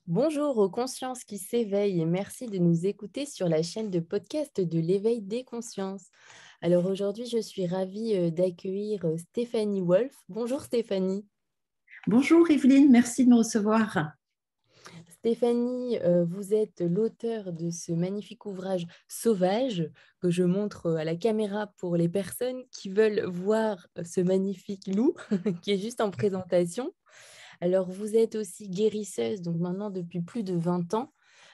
Bonjour aux consciences qui s'éveillent et merci de nous écouter sur la chaîne de podcast de l'éveil des consciences. Alors aujourd'hui, je suis ravie d'accueillir Stéphanie Wolf. Bonjour Stéphanie. Bonjour Evelyne, merci de me recevoir. Stéphanie, vous êtes l'auteur de ce magnifique ouvrage Sauvage que je montre à la caméra pour les personnes qui veulent voir ce magnifique loup qui est juste en présentation. Alors, vous êtes aussi guérisseuse, donc maintenant depuis plus de 20 ans.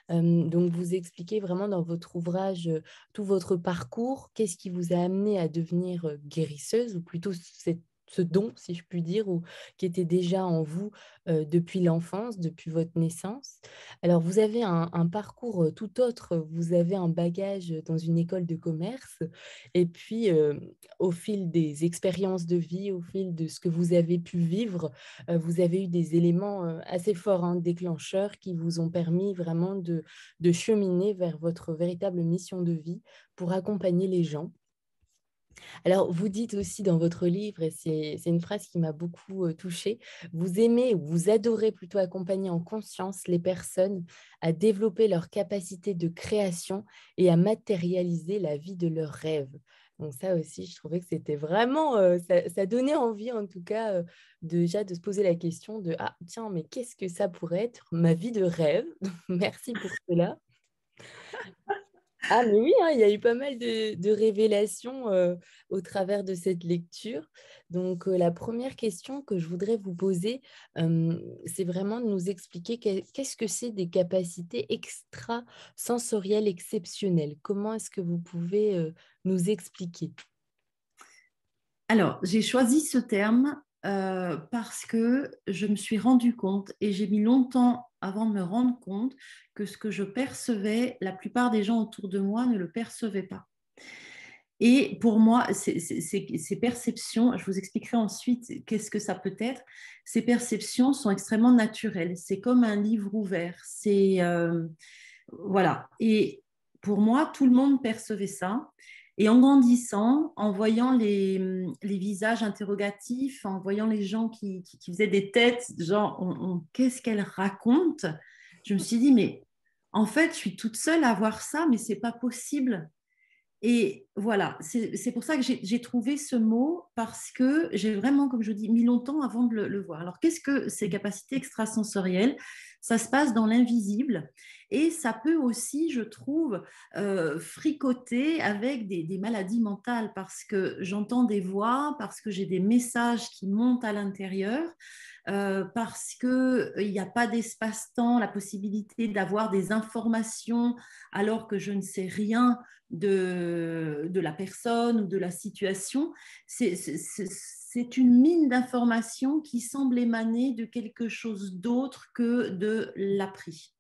Donc, vous expliquez vraiment dans votre ouvrage tout votre parcours, qu'est-ce qui vous a amené à devenir guérisseuse, ou plutôt ce don, si je puis dire, ou qui était déjà en vous depuis l'enfance, depuis votre naissance. Alors, vous avez un parcours tout autre, vous avez un bagage dans une école de commerce, et puis au fil des expériences de vie, au fil de ce que vous avez pu vivre, vous avez eu des éléments assez forts, hein, déclencheurs, qui vous ont permis vraiment de cheminer vers votre véritable mission de vie pour accompagner les gens. Alors, vous dites aussi dans votre livre, et c'est une phrase qui m'a beaucoup touchée, vous aimez ou vous adorez plutôt accompagner en conscience les personnes à développer leur capacité de création et à matérialiser la vie de leurs rêves. Donc ça aussi, je trouvais que c'était vraiment, ça donnait envie en tout cas déjà de se poser la question de, ah tiens, mais qu'est-ce que ça pourrait être ma vie de rêve? Merci pour cela. Ah, mais oui, hein, il y a eu pas mal de révélations au travers de cette lecture. Donc, la première question que je voudrais vous poser, c'est vraiment de nous expliquer qu'est-ce que c'est des capacités extrasensorielles exceptionnelles. Comment est-ce que vous pouvez nous expliquer? Alors, j'ai choisi ce terme parce que je me suis rendu compte et j'ai mis longtemps avant de me rendre compte que ce que je percevais, la plupart des gens autour de moi ne le percevaient pas. Et pour moi, ces perceptions, je vous expliquerai ensuite qu'est-ce que ça peut être, ces perceptions sont extrêmement naturelles. C'est comme un livre ouvert. Voilà. Et pour moi, tout le monde percevait ça. Et en grandissant, en voyant les visages interrogatifs, en voyant les gens qui faisaient des têtes, genre, qu'est-ce qu'elle raconte? Je me suis dit, mais en fait, je suis toute seule à voir ça, mais c'est pas possible. Et voilà, c'est pour ça que j'ai trouvé ce mot parce que j'ai vraiment, comme je dis, mis longtemps avant de le voir. Alors, qu'est-ce que ces capacités extrasensorielles? Ça se passe dans l'invisible et ça peut aussi, je trouve, fricoter avec des maladies mentales parce que j'entends des voix, parce que j'ai des messages qui montent à l'intérieur, parce qu'il n'y a pas d'espace-temps, la possibilité d'avoir des informations alors que je ne sais rien de la personne ou de la situation. C'est une mine d'informations qui semble émaner de quelque chose d'autre que de l'appris.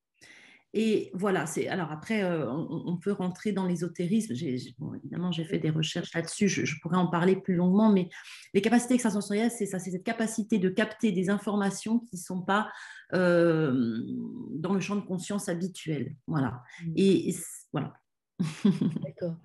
Et voilà, alors après, on peut rentrer dans l'ésotérisme. Bon, évidemment, j'ai fait des recherches là-dessus, je pourrais en parler plus longuement, mais les capacités extrasensorielles, c'est ça, c'est cette capacité de capter des informations qui ne sont pas dans le champ de conscience habituel. Voilà. Et voilà. D'accord.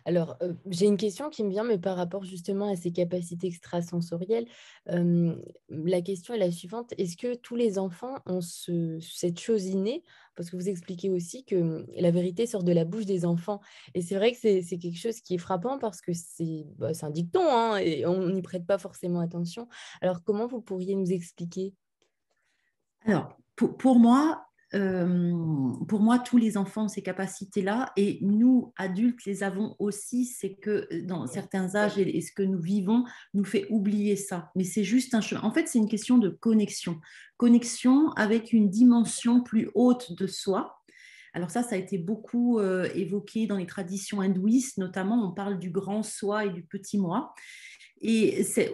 Alors, j'ai une question qui me vient, mais par rapport justement à ces capacités extrasensorielles, la question est la suivante. Est-ce que tous les enfants ont cette chose innée? Parce que vous expliquez aussi que la vérité sort de la bouche des enfants. Et c'est vrai que c'est quelque chose qui est frappant parce que c'est un dicton, hein, et on n'y prête pas forcément attention. Alors, comment vous pourriez nous expliquer? Alors, pour moi, tous les enfants ont ces capacités-là et nous, adultes, les avons aussi. C'est que dans certains âges et ce que nous vivons nous fait oublier ça. Mais c'est juste un chemin. En fait, c'est une question de connexion. Connexion avec une dimension plus haute de soi. Alors ça a été beaucoup évoqué dans les traditions hindouistes, notamment on parle du grand soi et du petit moi.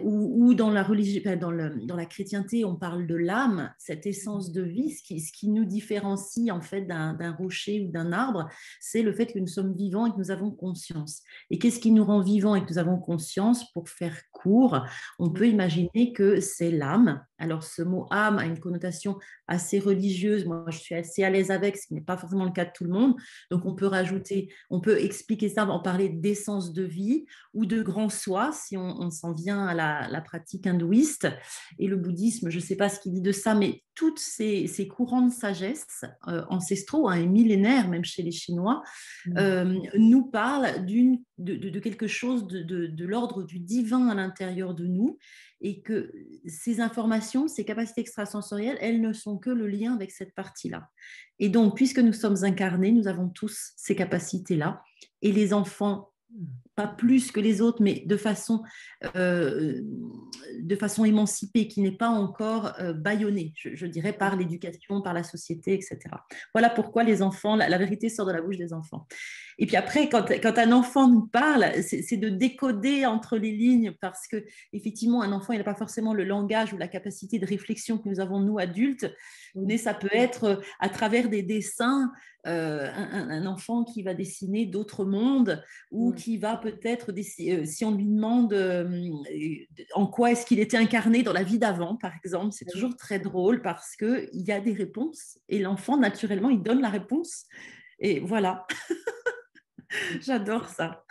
Ou dans la religion, dans la chrétienté, on parle de l'âme, cette essence de vie, ce qui nous différencie en fait d'un rocher ou d'un arbre, c'est le fait que nous sommes vivants et que nous avons conscience. Et qu'est-ce qui nous rend vivants et que nous avons conscience? Pour faire court, on peut imaginer que c'est l'âme. Alors, ce mot âme a une connotation assez religieuse. Moi, je suis assez à l'aise avec, ce qui n'est pas forcément le cas de tout le monde. Donc, on peut expliquer ça, en parler d'essence de vie ou de grand soi, si on s'en vient à la pratique hindouiste. Et le bouddhisme, je ne sais pas ce qu'il dit de ça, mais toutes ces courants de sagesse ancestraux, et millénaires, même chez les Chinois, nous parlent de quelque chose de l'ordre du divin à l'intérieur de nous, et que ces informations, ces capacités extrasensorielles, elles ne sont que le lien avec cette partie-là. Et donc, puisque nous sommes incarnés, nous avons tous ces capacités-là. Et les enfants, pas plus que les autres, mais euh, de façon émancipée, qui n'est pas encore bâillonnée, je dirais, par l'éducation, par la société, etc. Voilà pourquoi les enfants, la vérité sort de la bouche des enfants. Et puis après, quand un enfant nous parle, c'est de décoder entre les lignes, parce que effectivement, un enfant, il n'a pas forcément le langage ou la capacité de réflexion que nous avons, nous, adultes, mais ça peut être à travers des dessins, un enfant qui va dessiner d'autres mondes, ou qui va peut-être, si on lui demande en quoi est-ce qu'il était incarné dans la vie d'avant, par exemple, c'est toujours très drôle parce qu'il y a des réponses, et l'enfant, naturellement, il donne la réponse. Et voilà. J'adore ça.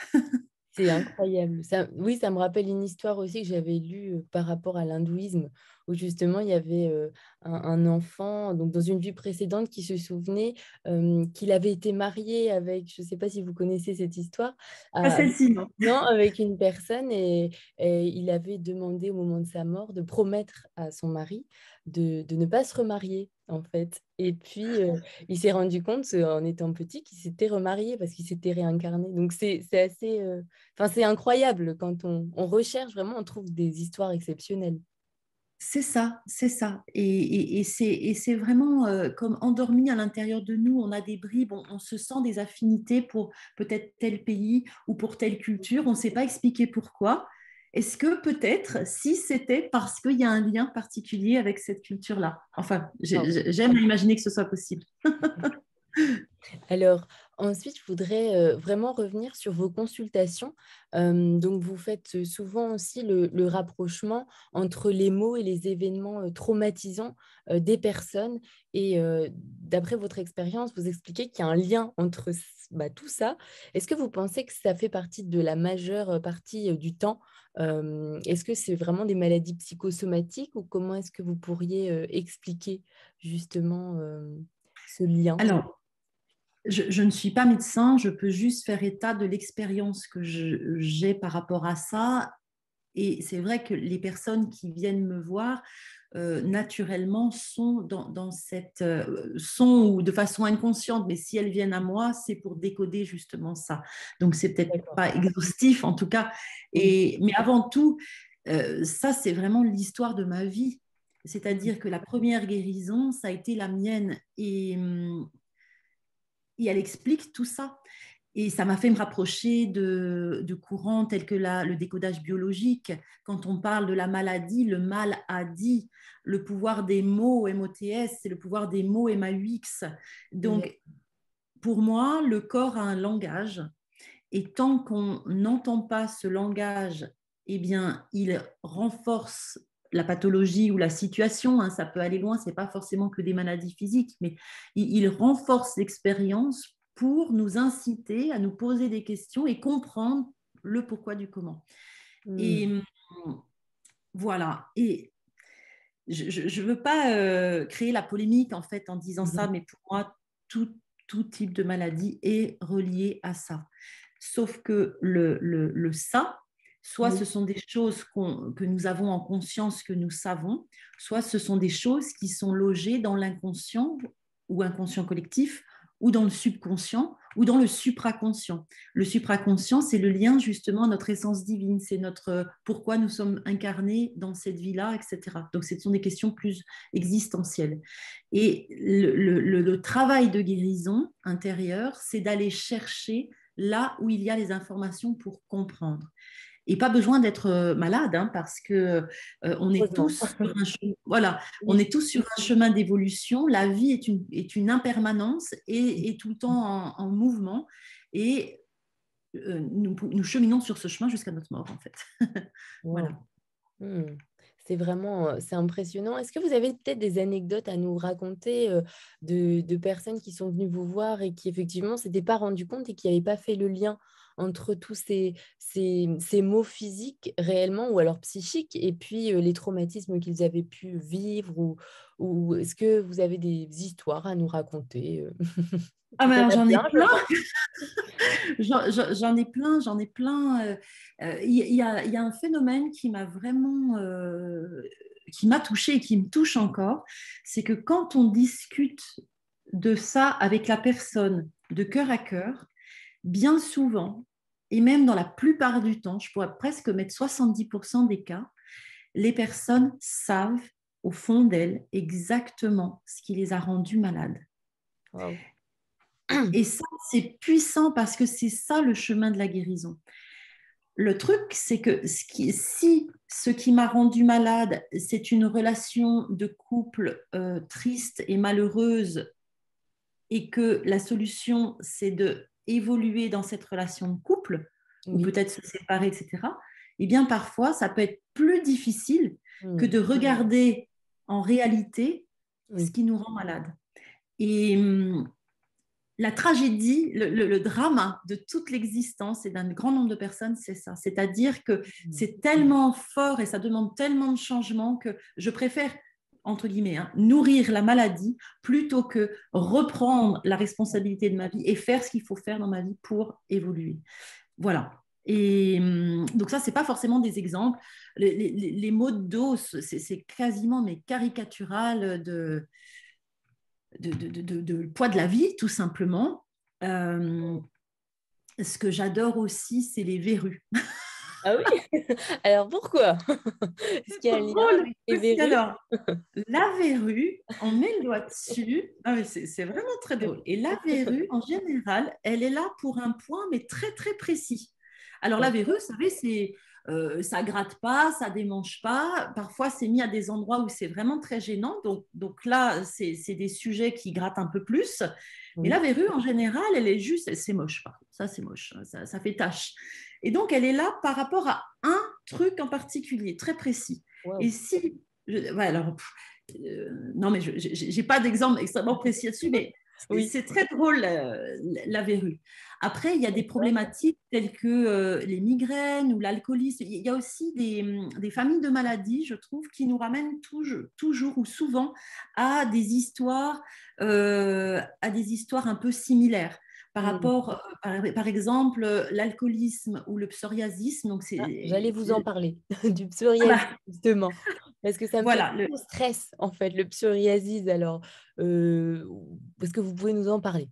C'est incroyable. Ça, oui, ça me rappelle une histoire aussi que j'avais lue par rapport à l'hindouisme, où justement il y avait un enfant, donc dans une vie précédente, qui se souvenait qu'il avait été marié avec, je ne sais pas si vous connaissez cette histoire, Pas à- celle-ci, non. non, avec une personne, et il avait demandé au moment de sa mort de promettre à son mari de ne pas se remarier, en fait. Et puis, il s'est rendu compte, en étant petit, qu'il s'était remarié parce qu'il s'était réincarné. Donc, c'est assez... Enfin, c'est incroyable quand on recherche vraiment, on trouve des histoires exceptionnelles. C'est ça, c'est ça. Et c'est vraiment comme endormi à l'intérieur de nous. On a des bribes, on se sent des affinités pour peut-être tel pays ou pour telle culture. On ne sait pas expliquer pourquoi. Est-ce que peut-être, si c'était parce qu'il y a un lien particulier avec cette culture-là? Enfin, Non. j'aime imaginer que ce soit possible. Alors, ensuite, je voudrais vraiment revenir sur vos consultations. Donc, vous faites souvent aussi le rapprochement entre les mots et les événements traumatisants des personnes. Et d'après votre expérience, vous expliquez qu'il y a un lien entre tout ça. Est-ce que vous pensez que ça fait partie de la majeure partie du temps? Est-ce que c'est vraiment des maladies psychosomatiques, ou comment est-ce que vous pourriez expliquer justement ce lien? Alors, je ne suis pas médecin, je peux juste faire état de l'expérience que j'ai par rapport à ça. Et c'est vrai que les personnes qui viennent me voir, naturellement, sont dans cette... sont ou de façon inconsciente, mais si elles viennent à moi, c'est pour décoder justement ça. Donc, c'est peut-être D'accord. pas exhaustif, en tout cas. Oui. Mais avant tout, ça, c'est vraiment l'histoire de ma vie. Mm. C'est-à-dire que la première guérison, ça a été la mienne. Et elle explique tout ça. Et ça m'a fait me rapprocher de courants tels que le décodage biologique. Quand on parle de la maladie, le mal a dit, le pouvoir des mots MOTS, c'est le pouvoir des mots MAUX. Exact. Donc, pour moi, le corps a un langage. Et tant qu'on n'entend pas ce langage, eh bien, il renforce la pathologie ou la situation. Hein, ça peut aller loin, ce n'est pas forcément que des maladies physiques, mais il renforce l'expérience pour nous inciter à nous poser des questions et comprendre le pourquoi du comment. Et Mm. voilà. Et je ne veux pas créer la polémique en fait en disant ça, Mhm. mais pour moi, tout type de maladie est relié à ça. Sauf que le ça, soit Oui. ce sont des choses que nous avons en conscience, que nous savons, soit ce sont des choses qui sont logées dans l'inconscient ou inconscient collectif, ou dans le subconscient, ou dans le supraconscient. Le supraconscient, c'est le lien justement à notre essence divine, c'est notre pourquoi nous sommes incarnés dans cette vie-là, etc. Donc, ce sont des questions plus existentielles. Et le travail de guérison intérieure, c'est d'aller chercher là où il y a les informations pour comprendre. Et pas besoin d'être malade, hein, parce que on est Heureusement. tous sur un chemin, voilà, on Oui. est tous sur un chemin d'évolution. La vie est une impermanence et est tout le temps en mouvement. Et nous cheminons sur ce chemin jusqu'à notre mort, en fait. Voilà. Wow. Hmm. C'est vraiment, c'est impressionnant. Est-ce que vous avez peut-être des anecdotes à nous raconter de personnes qui sont venues vous voir et qui effectivement s'étaient pas rendues compte et qui n'avaient pas fait le lien entre tous ces maux physiques réellement ou alors psychiques et puis les traumatismes qu'ils avaient pu vivre ou est-ce que vous avez des histoires à nous raconter Ah Il y en ben, a j'en ai plein, je plein, pense. j'en ai plein, j'en ai plein. Il y a un phénomène qui m'a vraiment, qui m'a touchée et qui me touche encore, c'est que quand on discute de ça avec la personne de cœur à cœur, bien souvent, et même dans la plupart du temps, je pourrais presque mettre 70% des cas, les personnes savent au fond d'elles exactement ce qui les a rendues malades. Waouh. Et ça, c'est puissant parce que c'est ça le chemin de la guérison. Le truc, c'est que si ce qui m'a rendu malade, c'est une relation de couple triste et malheureuse, et que la solution, c'est de évoluer dans cette relation de couple, ou Oui. peut-être se séparer, etc., eh bien, parfois, ça peut être plus difficile que Mm. de regarder en réalité ce Oui. qui nous rend malade. Et la tragédie, le drame de toute l'existence et d'un grand nombre de personnes, c'est ça. C'est-à-dire que Mm. c'est tellement fort et ça demande tellement de changements que je préfère, entre guillemets, nourrir la maladie plutôt que reprendre la responsabilité de ma vie et faire ce qu'il faut faire dans ma vie pour évoluer. Voilà. Et donc ça, c'est pas forcément des exemples. Les mots de dos, c'est quasiment mais caricatural de poids de la vie, tout simplement. Ce que j'adore aussi, c'est les verrues. Ah oui? Alors pourquoi? Est-ce C'est qu'il y a un lien drôle avec les aussi. verrues? Alors, la verrue, on met le doigt dessus. Ah, mais c'est vraiment très drôle. Et la verrue, en général, elle est là pour un point, mais très, très précis. Alors, la verrue, vous savez, ça gratte pas, ça démange pas. Parfois, c'est mis à des endroits où c'est vraiment très gênant. Donc là, c'est des sujets qui grattent un peu plus. Mais la Oui. verrue, en général, elle est juste, c'est moche. Par contre. Ça, c'est moche. Ça fait tache. Et donc, elle est là par rapport à un truc en particulier, très précis. Et Waouh. si, ouais, alors, non, mais je n'ai pas d'exemple extrêmement précis là-dessus, mais Oui. c'est très drôle, la verrue. Après, il y a des problématiques telles que les migraines ou l'alcoolisme. Il y a aussi des familles de maladies, je trouve, qui nous ramènent toujours ou souvent à à des histoires un peu similaires par Mm. rapport, par exemple, l'alcoolisme ou le psoriasis. Donc, Ah, j'allais vous en parler du ah psoriasis, bah, justement, parce que ça me fait voilà, penser au stress, en fait, le psoriasis. Alors, euh, est-ce que vous pouvez nous en parler?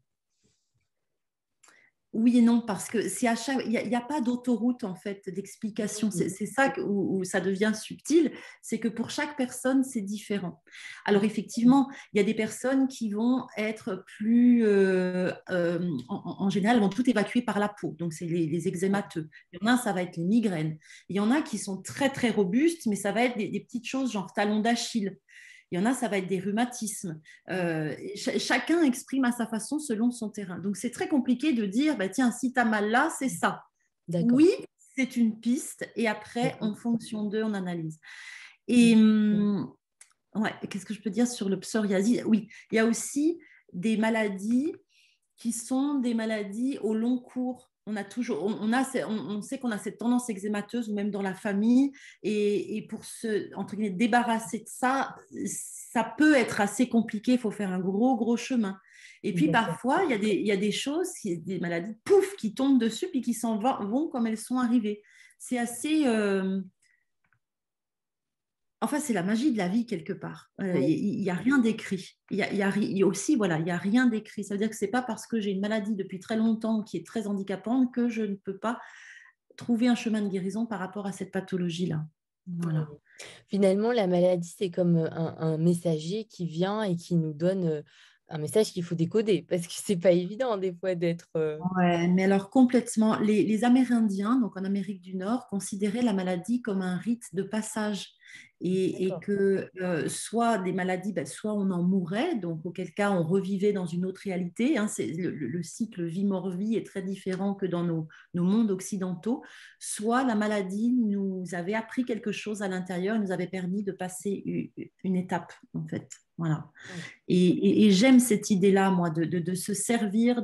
oui et non, parce que c'est à chaque, il y a pas d'autoroute en fait d'explication. Mm. C'est ça où ça devient subtil, c'est que pour chaque personne c'est différent. Alors effectivement, il y a des personnes qui vont être plus, en général, elles vont tout évacuer par la peau. Donc c'est les eczémateux. Il y en a, ça va être les migraines. Il y en a qui sont très très robustes, mais ça va être des petites choses genre talon d'Achille. Il y en a, ça va être des rhumatismes. Chacun exprime à sa façon selon son terrain. Donc, c'est très compliqué de dire, bah, tiens, si tu as mal là, c'est ça. D'accord. Oui, c'est une piste. Et après, D'accord. en fonction d'eux, on analyse. Mm. Et ouais, qu'est-ce que je peux dire sur le psoriasis? Oui, il y a aussi des maladies qui sont des maladies au long cours. On sait qu'on a cette tendance eczémateuse, ou même dans la famille, et pour se, entre guillemets, débarrasser de ça, ça peut être assez compliqué, il faut faire un gros chemin. Et puis D'accord. parfois, il y a des choses, des maladies, pouf, qui tombent dessus, puis qui s'en vont comme elles sont arrivées. C'est assez... Enfin, c'est la magie de la vie quelque part. Ouais. Il n'y a rien d'écrit. Il y a aussi, voilà, il n'y a rien d'écrit. Ça veut dire que ce n'est pas parce que j'ai une maladie depuis très longtemps qui est très handicapante que je ne peux pas trouver un chemin de guérison par rapport à cette pathologie-là. Mm. Voilà. Finalement, la maladie, c'est comme un messager qui vient et qui nous donne un message qu'il faut décoder, parce que c'est pas évident des fois d'être... Ouais, mais alors complètement, les Amérindiens, donc en Amérique du Nord, considéraient la maladie comme un rite de passage. et D'accord. que soit des maladies, soit on en mourait, donc auquel cas on revivait dans une autre réalité. Hein, le cycle vie-mort-vie est très différent que dans nos mondes occidentaux. Soit la maladie nous avait appris quelque chose à l'intérieur et nous avait permis de passer une étape, en fait. Voilà. Ouais. Et j'aime cette idée-là, moi, de se servir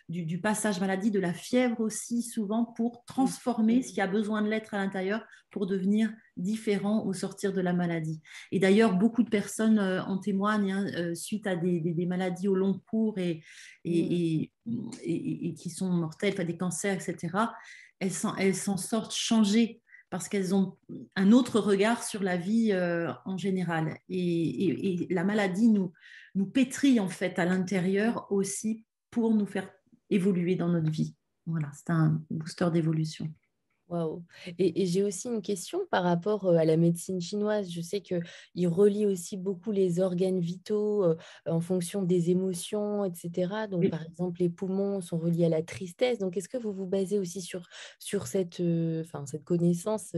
du passage maladie, de la fièvre aussi, souvent, pour Mm. transformer ce qui a besoin de l'être à l'intérieur pour devenir différent au sortir de la maladie. Et d'ailleurs, beaucoup de personnes en témoignent, hein, suite à des maladies au long cours Mm. et, et qui sont mortelles, enfin, des cancers, etc. Elles s'en sortent changées parce qu'elles ont un autre regard sur la vie en général. Et la maladie nous pétrit en fait à l'intérieur aussi pour nous faire évoluer dans notre vie. Voilà, c'est un booster d'évolution. Waouh! Et j'ai aussi une question par rapport à la médecine chinoise. Je sais qu'ils relient aussi beaucoup les organes vitaux en fonction des émotions, etc. Donc, Oui. par exemple, les poumons sont reliés à la tristesse. Donc, est-ce que vous vous basez aussi sur cette, enfin, cette connaissance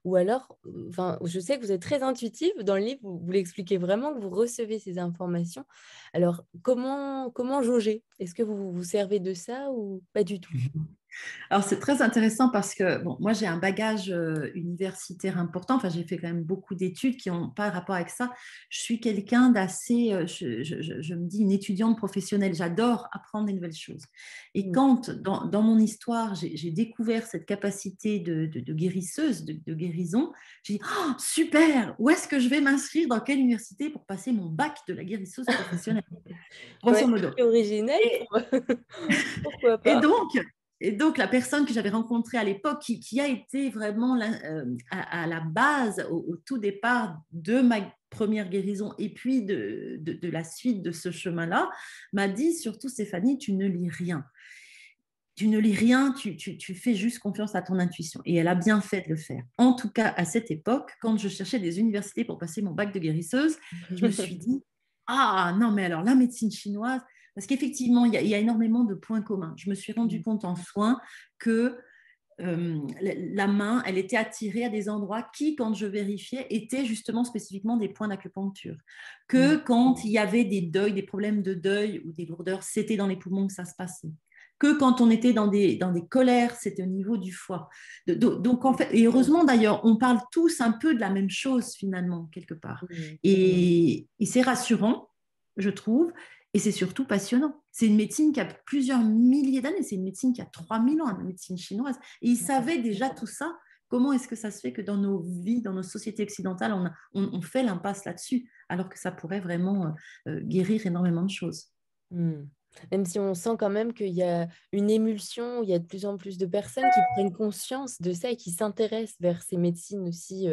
ou alors, enfin, je sais que vous êtes très intuitive dans le livre, vous l'expliquez vraiment, que vous recevez ces informations. Alors, comment jauger? Est-ce que vous vous servez de ça ou pas du tout? Alors, c'est très intéressant parce que bon, moi, j'ai un bagage universitaire important. Enfin, j'ai fait quand même beaucoup d'études qui n'ont pas rapport avec ça. Je suis quelqu'un d'assez, je me dis, une étudiante professionnelle. J'adore apprendre des nouvelles choses. Et Mm. quand, dans mon histoire, j'ai découvert cette capacité de guérisseuse, de guérison, j'ai dit, oh, super, où est-ce que je vais m'inscrire, dans quelle université pour passer mon bac de la guérisseuse professionnelle, grosso Ouais, modo. c'est original Et, pour pourquoi et pas? donc, et donc, la personne que j'avais rencontrée à l'époque, qui a été vraiment à la base, au tout départ de ma première guérison et puis de la suite de ce chemin-là, m'a dit surtout, Stéphanie, tu ne lis rien. Tu ne lis rien, tu fais juste confiance à ton intuition. Et elle a bien fait de le faire. En tout cas, à cette époque, quand je cherchais des universités pour passer mon bac de guérisseuse, je me suis dit, ah non, mais alors la médecine chinoise, parce qu'effectivement, il y a énormément de points communs. Je me suis rendu compte en soins que la main, elle était attirée à des endroits qui, quand je vérifiais, étaient justement spécifiquement des points d'acupuncture. Que Mm. quand il y avait des deuils, des problèmes de deuil ou des lourdeurs, c'était dans les poumons que ça se passait. Que quand on était dans des colères, c'était au niveau du foie. Donc, en fait, et heureusement d'ailleurs, on parle tous un peu de la même chose finalement, quelque part. Mm. Et c'est rassurant, je trouve, et c'est surtout passionnant. C'est une médecine qui a plusieurs milliers d'années, c'est une médecine qui a 3000 ans, la médecine chinoise. Et ils savaient déjà tout ça. Comment est-ce que ça se fait que dans nos vies, dans nos sociétés occidentales, on fait l'impasse là-dessus, alors que ça pourrait vraiment guérir énormément de choses. Mm. Même si on sent quand même qu'il y a une émulsion, il y a de plus en plus de personnes qui prennent conscience de ça et qui s'intéressent vers ces médecines aussi,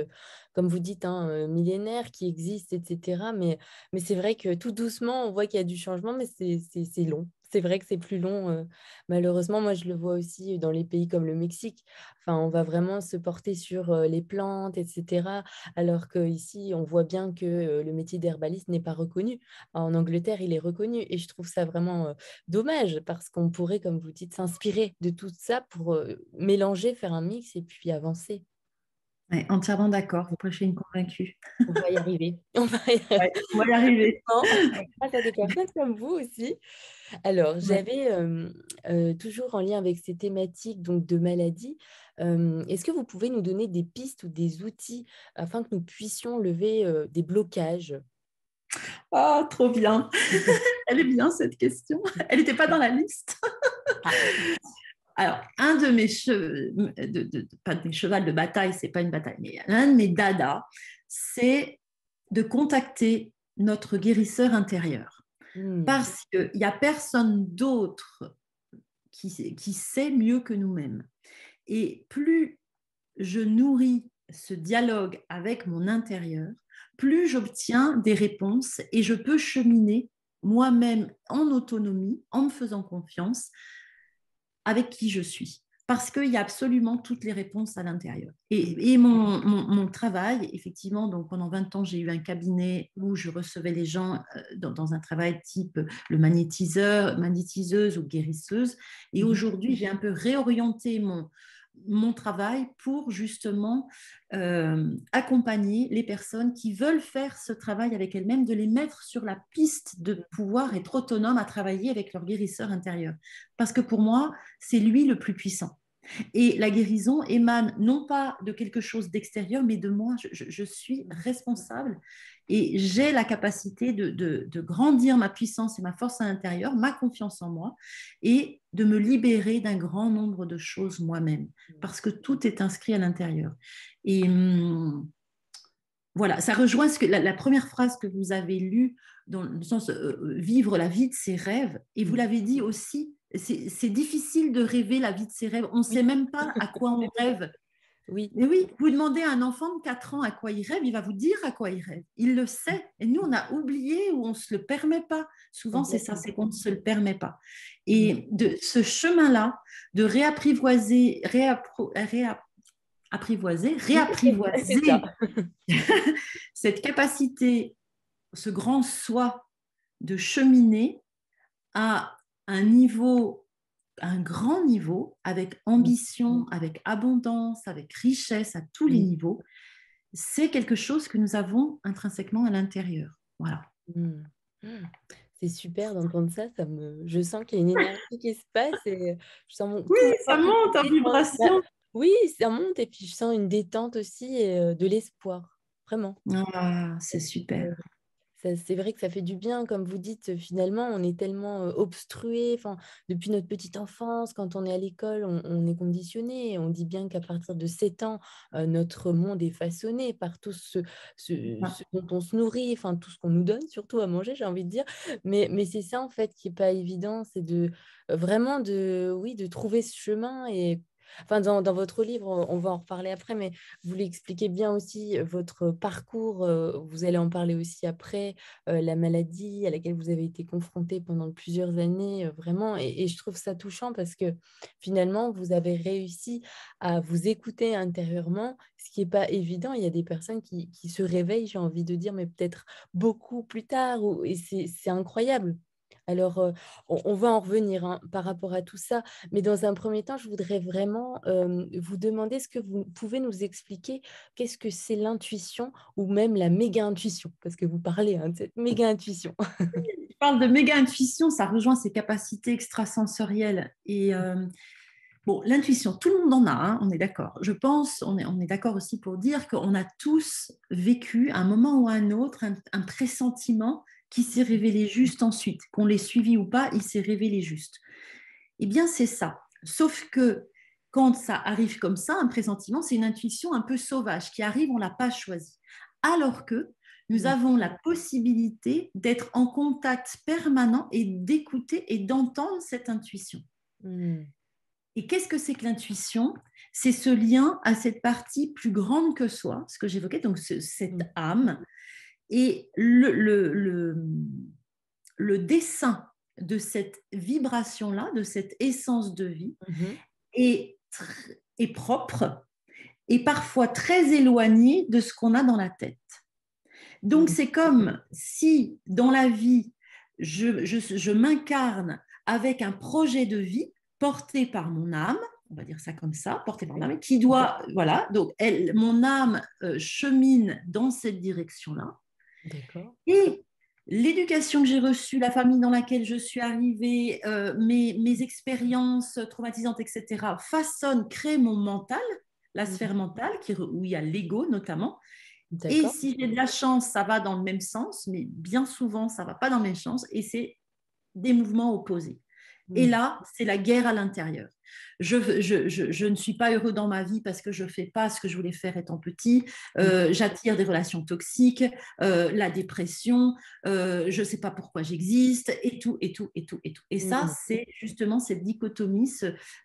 comme vous dites, hein, millénaires, qui existent, etc. Mais c'est vrai que tout doucement, on voit qu'il y a du changement, mais c'est long. C'est vrai que c'est plus long. Malheureusement, moi, je le vois aussi dans les pays comme le Mexique. Enfin, on va vraiment se porter sur les plantes, etc. Alors qu'ici, on voit bien que le métier d'herbaliste n'est pas reconnu. En Angleterre, il est reconnu et je trouve ça vraiment dommage parce qu'on pourrait, comme vous dites, s'inspirer de tout ça pour mélanger, faire un mix et puis avancer. Ouais, entièrement d'accord, vous prêchez une convaincue. On va y arriver. On va y arriver. Ouais, on va y arriver. Grâce à des personnes comme vous aussi. Alors, Ouais. j'avais toujours en lien avec ces thématiques donc de maladies, est-ce que vous pouvez nous donner des pistes ou des outils afin que nous puissions lever des blocages? Ah, trop bien. Elle est bien cette question. Elle n'était pas dans la liste. Ah, Alors, un de mes pas de mes chevals de bataille, c'est pas une bataille, mais l'un de mes dadas, c'est de contacter notre guérisseur intérieur. hmm, Parce qu'il n'y a personne d'autre qui sait mieux que nous-mêmes. Et plus je nourris ce dialogue avec mon intérieur, plus j'obtiens des réponses et je peux cheminer moi-même en autonomie, en me faisant confiance, avec qui je suis. Parce qu'il y a absolument toutes les réponses à l'intérieur. Et mon travail, effectivement, donc pendant 20 ans, j'ai eu un cabinet où je recevais les gens dans un travail type le magnétiseur, magnétiseuse ou guérisseuse. Et aujourd'hui, j'ai un peu réorienté mon travail pour justement accompagner les personnes qui veulent faire ce travail avec elles-mêmes, de les mettre sur la piste de pouvoir être autonomes à travailler avec leur guérisseur intérieur. Parce que pour moi, c'est lui le plus puissant. Et la guérison émane non pas de quelque chose d'extérieur, mais de moi. Je suis responsable et j'ai la capacité de grandir ma puissance et ma force à l'intérieur, ma confiance en moi, et de me libérer d'un grand nombre de choses moi-même, parce que tout est inscrit à l'intérieur. Et voilà, ça rejoint la première phrase que vous avez lue, dans le sens vivre la vie de ses rêves. Et vous l'avez dit aussi, c'est difficile de rêver la vie de ses rêves. On ne sait même pas à quoi on rêve. Oui. Mais oui, vous demandez à un enfant de 4 ans à quoi il rêve, il va vous dire à quoi il rêve. Il le sait. Et nous, on a oublié ou on ne se le permet pas. Souvent, c'est ça, c'est qu'on ne se le permet pas. Et de ce chemin-là, de réapprivoiser, réapprivoiser cette capacité, ce grand soi de cheminer à un niveau, un grand niveau, avec ambition, avec abondance, avec richesse à tous les niveaux, c'est quelque chose que nous avons intrinsèquement à l'intérieur. Voilà. C'est super d'entendre ça, je sens qu'il y a une énergie qui se passe et je sens Oui, tout mon ça corps qui monte en se détend. vibration. Oui, ça monte et puis je sens une détente aussi et de l'espoir, vraiment. Ah, c'est super. C'est vrai que ça fait du bien, comme vous dites, finalement, on est tellement obstrué, enfin, depuis notre petite enfance, quand on est à l'école, on est conditionné. On dit bien qu'à partir de 7 ans, notre monde est façonné par tout ce dont on se nourrit, enfin, tout ce qu'on nous donne, surtout à manger, j'ai envie de dire. Mais c'est ça, en fait, qui n'est pas évident, c'est vraiment oui, de trouver ce chemin et enfin, dans votre livre, on va en reparler après, mais vous l'expliquez bien aussi, votre parcours, vous allez en parler aussi après, la maladie à laquelle vous avez été confronté pendant plusieurs années, vraiment. Et je trouve ça touchant parce que finalement, vous avez réussi à vous écouter intérieurement, ce qui n'est pas évident. Il y a des personnes qui se réveillent, j'ai envie de dire, mais peut-être beaucoup plus tard, et c'est incroyable. Alors, on va en revenir hein, par rapport à tout ça, mais dans un premier temps, je voudrais vraiment vous demander, est-ce que vous pouvez nous expliquer qu'est-ce que c'est l'intuition ou même la méga-intuition? Parce que vous parlez hein, de cette méga-intuition. Je parle de méga-intuition, ça rejoint ses capacités extrasensorielles. Et bon, l'intuition, tout le monde en a, hein, on est d'accord. Je pense, on est d'accord aussi pour dire qu'on a tous vécu, à un moment ou à un autre, un pressentiment qui s'est révélé juste ensuite. Qu'on l'ait suivi ou pas, il s'est révélé juste. Eh bien, c'est ça. Sauf que quand ça arrive comme ça, un pressentiment, c'est une intuition un peu sauvage qui arrive, on ne l'a pas choisi. Alors que nous avons la possibilité d'être en contact permanent et d'écouter et d'entendre cette intuition. Et qu'est-ce que c'est que l'intuition? C'est ce lien à cette partie plus grande que soi, ce que j'évoquais, donc cette âme. Et le dessin de cette vibration-là, de cette essence de vie, est propre et parfois très éloigné de ce qu'on a dans la tête. Donc, c'est comme si dans la vie, je m'incarne avec un projet de vie porté par mon âme, on va dire ça comme ça, porté par mon âme, qui doit, voilà, donc mon âme chemine dans cette direction-là. D'accord. Et l'éducation que j'ai reçue, la famille dans laquelle je suis arrivée, mes expériences traumatisantes, etc., façonnent, créent mon mental, la sphère mentale, où il y a l'ego notamment. Et si j'ai de la chance, ça va dans le même sens, mais bien souvent, ça ne va pas dans le même sens, et c'est des mouvements opposés. Et là, c'est la guerre à l'intérieur. Je ne suis pas heureux dans ma vie parce que je ne fais pas ce que je voulais faire étant petit. J'attire des relations toxiques, la dépression, je ne sais pas pourquoi j'existe, et tout, et tout, et tout, et tout. Et ça, c'est justement cette dichotomie,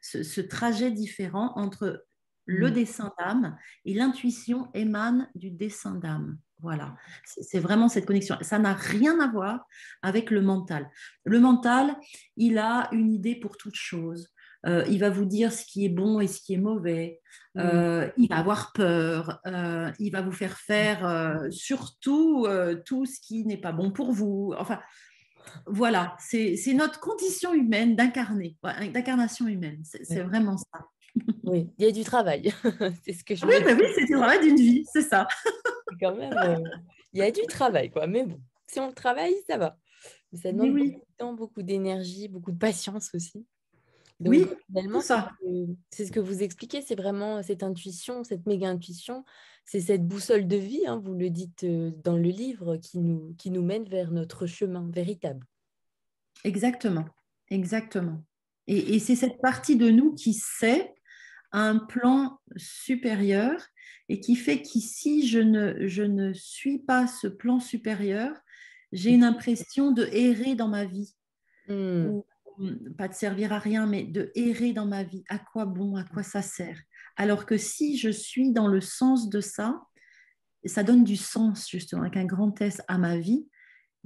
ce trajet différent entre le dessin d'âme et l'intuition émane du dessin d'âme. Voilà, c'est vraiment cette connexion. Ça n'a rien à voir avec le mental. Le mental, il a une idée pour toute chose. Il va vous dire ce qui est bon et ce qui est mauvais. Il va avoir peur. Il va vous faire faire surtout tout ce qui n'est pas bon pour vous. Enfin, voilà, c'est notre condition humaine d'incarner, d'incarnation humaine. C'est vraiment ça. Oui, il y a du travail. C'est ce que je Oui, me mais oui, dis. c'est le travail d'une vie, c'est ça. C'est quand même, il y a du travail, quoi. Mais bon, si on le travaille, ça va. Mais ça Mais demande beaucoup oui, de temps, beaucoup d'énergie, beaucoup de patience aussi. Donc, oui, tout finalement, ça. c'est ce que vous expliquez, c'est vraiment cette intuition, cette méga intuition, c'est cette boussole de vie, hein, vous le dites dans le livre, qui nous mène vers notre chemin véritable. Exactement, exactement. Et c'est cette partie de nous qui sait un plan supérieur et qui fait qu'ici, je ne suis pas ce plan supérieur, j'ai une impression de errer dans ma vie, Hmm. ou pas de servir à rien, mais de errer dans ma vie. À quoi bon, à quoi ça sert? Alors que si je suis dans le sens de ça donne du sens justement avec un grand S à ma vie.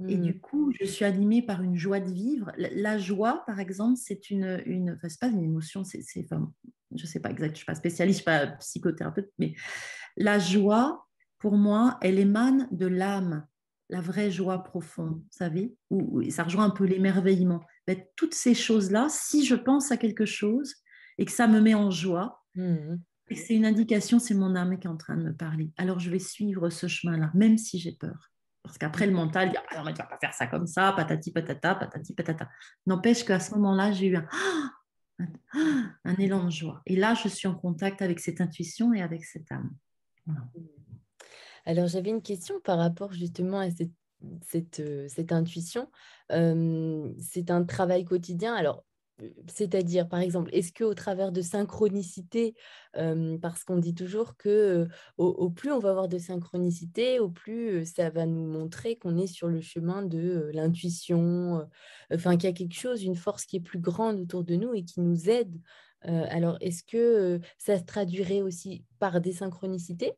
Et Hmm. du coup, je suis animée par une joie de vivre. La joie, par exemple, c'est enfin, c'est pas une émotion, enfin, je sais pas exact, je suis pas spécialiste, je suis pas psychothérapeute, mais la joie, pour moi, elle émane de l'âme, la vraie joie profonde, vous savez, où ça rejoint un peu l'émerveillement. Ben, toutes ces choses-là, si je pense à quelque chose et que ça me met en joie, Hmm. et que c'est une indication, c'est mon âme qui est en train de me parler. Alors je vais suivre ce chemin-là, même si j'ai peur. Parce qu'après, le mental dit, ah non, mais tu vas pas faire ça comme ça, patati patata, patati patata. N'empêche qu'à ce moment-là, j'ai eu un élan de joie. Et là, je suis en contact avec cette intuition et avec cette âme. Voilà. Alors, j'avais une question par rapport justement à cette intuition. C'est un travail quotidien. Alors, c'est-à-dire, par exemple, est-ce qu'au travers de synchronicité, parce qu'on dit toujours que au plus on va avoir de synchronicité, au plus ça va nous montrer qu'on est sur le chemin de l'intuition, enfin qu'il y a quelque chose, une force qui est plus grande autour de nous et qui nous aide. Alors, est-ce que ça se traduirait aussi par des synchronicités?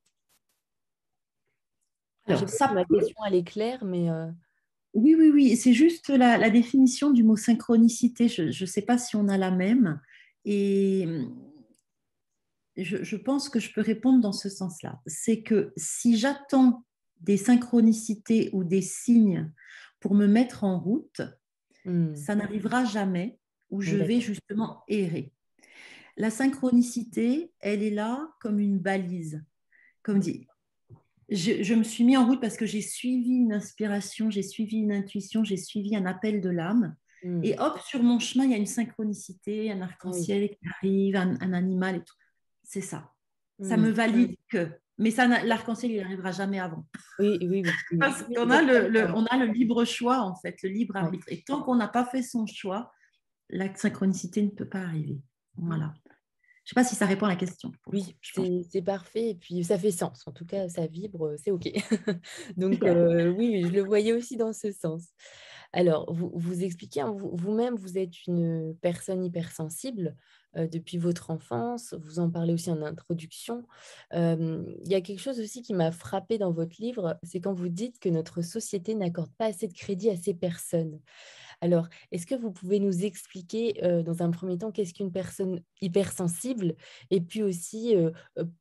Je ne sais Alors, pas si ça ma peut. question elle est claire, mais Oui, oui, oui. C'est juste la définition du mot synchronicité. Je ne sais pas si on a la même. Et je pense que je peux répondre dans ce sens-là. C'est que si j'attends des synchronicités ou des signes pour me mettre en route, hmm, ça n'arrivera jamais où je vais d'accord. justement errer. La synchronicité, elle est là comme une balise. Comme dit, je me suis mis en route parce que j'ai suivi une inspiration, j'ai suivi une intuition, j'ai suivi un appel de l'âme. Hmm, Et hop, sur mon chemin, il y a une synchronicité, un ah oui. arc-en-ciel qui arrive, un animal et tout. C'est ça. Ça Hmm, me valide que. Mais ça, l'arc-en-ciel, il n'arrivera jamais avant. oui, oui, oui, oui. Parce Oui, qu'on a totalement. on a le libre choix, en fait, le libre Ouais. arbitre. Et tant qu'on n'a pas fait son choix, la synchronicité ne peut pas arriver. Voilà. Je ne sais pas si ça répond à la question, pour le coup, Oui, je pense. c'est parfait. Et puis, ça fait sens. En tout cas, ça vibre, c'est OK. Donc, Super. oui, oui, je le voyais aussi dans ce sens. Alors, vous expliquez, hein, vous-même, vous êtes une personne hypersensible depuis votre enfance. Vous en parlez aussi en introduction. Il y a quelque chose aussi qui m'a frappée dans votre livre, c'est quand vous dites que notre société n'accorde pas assez de crédit à ces personnes. Alors, est-ce que vous pouvez nous expliquer, dans un premier temps, qu'est-ce qu'une personne hypersensible? Et puis aussi,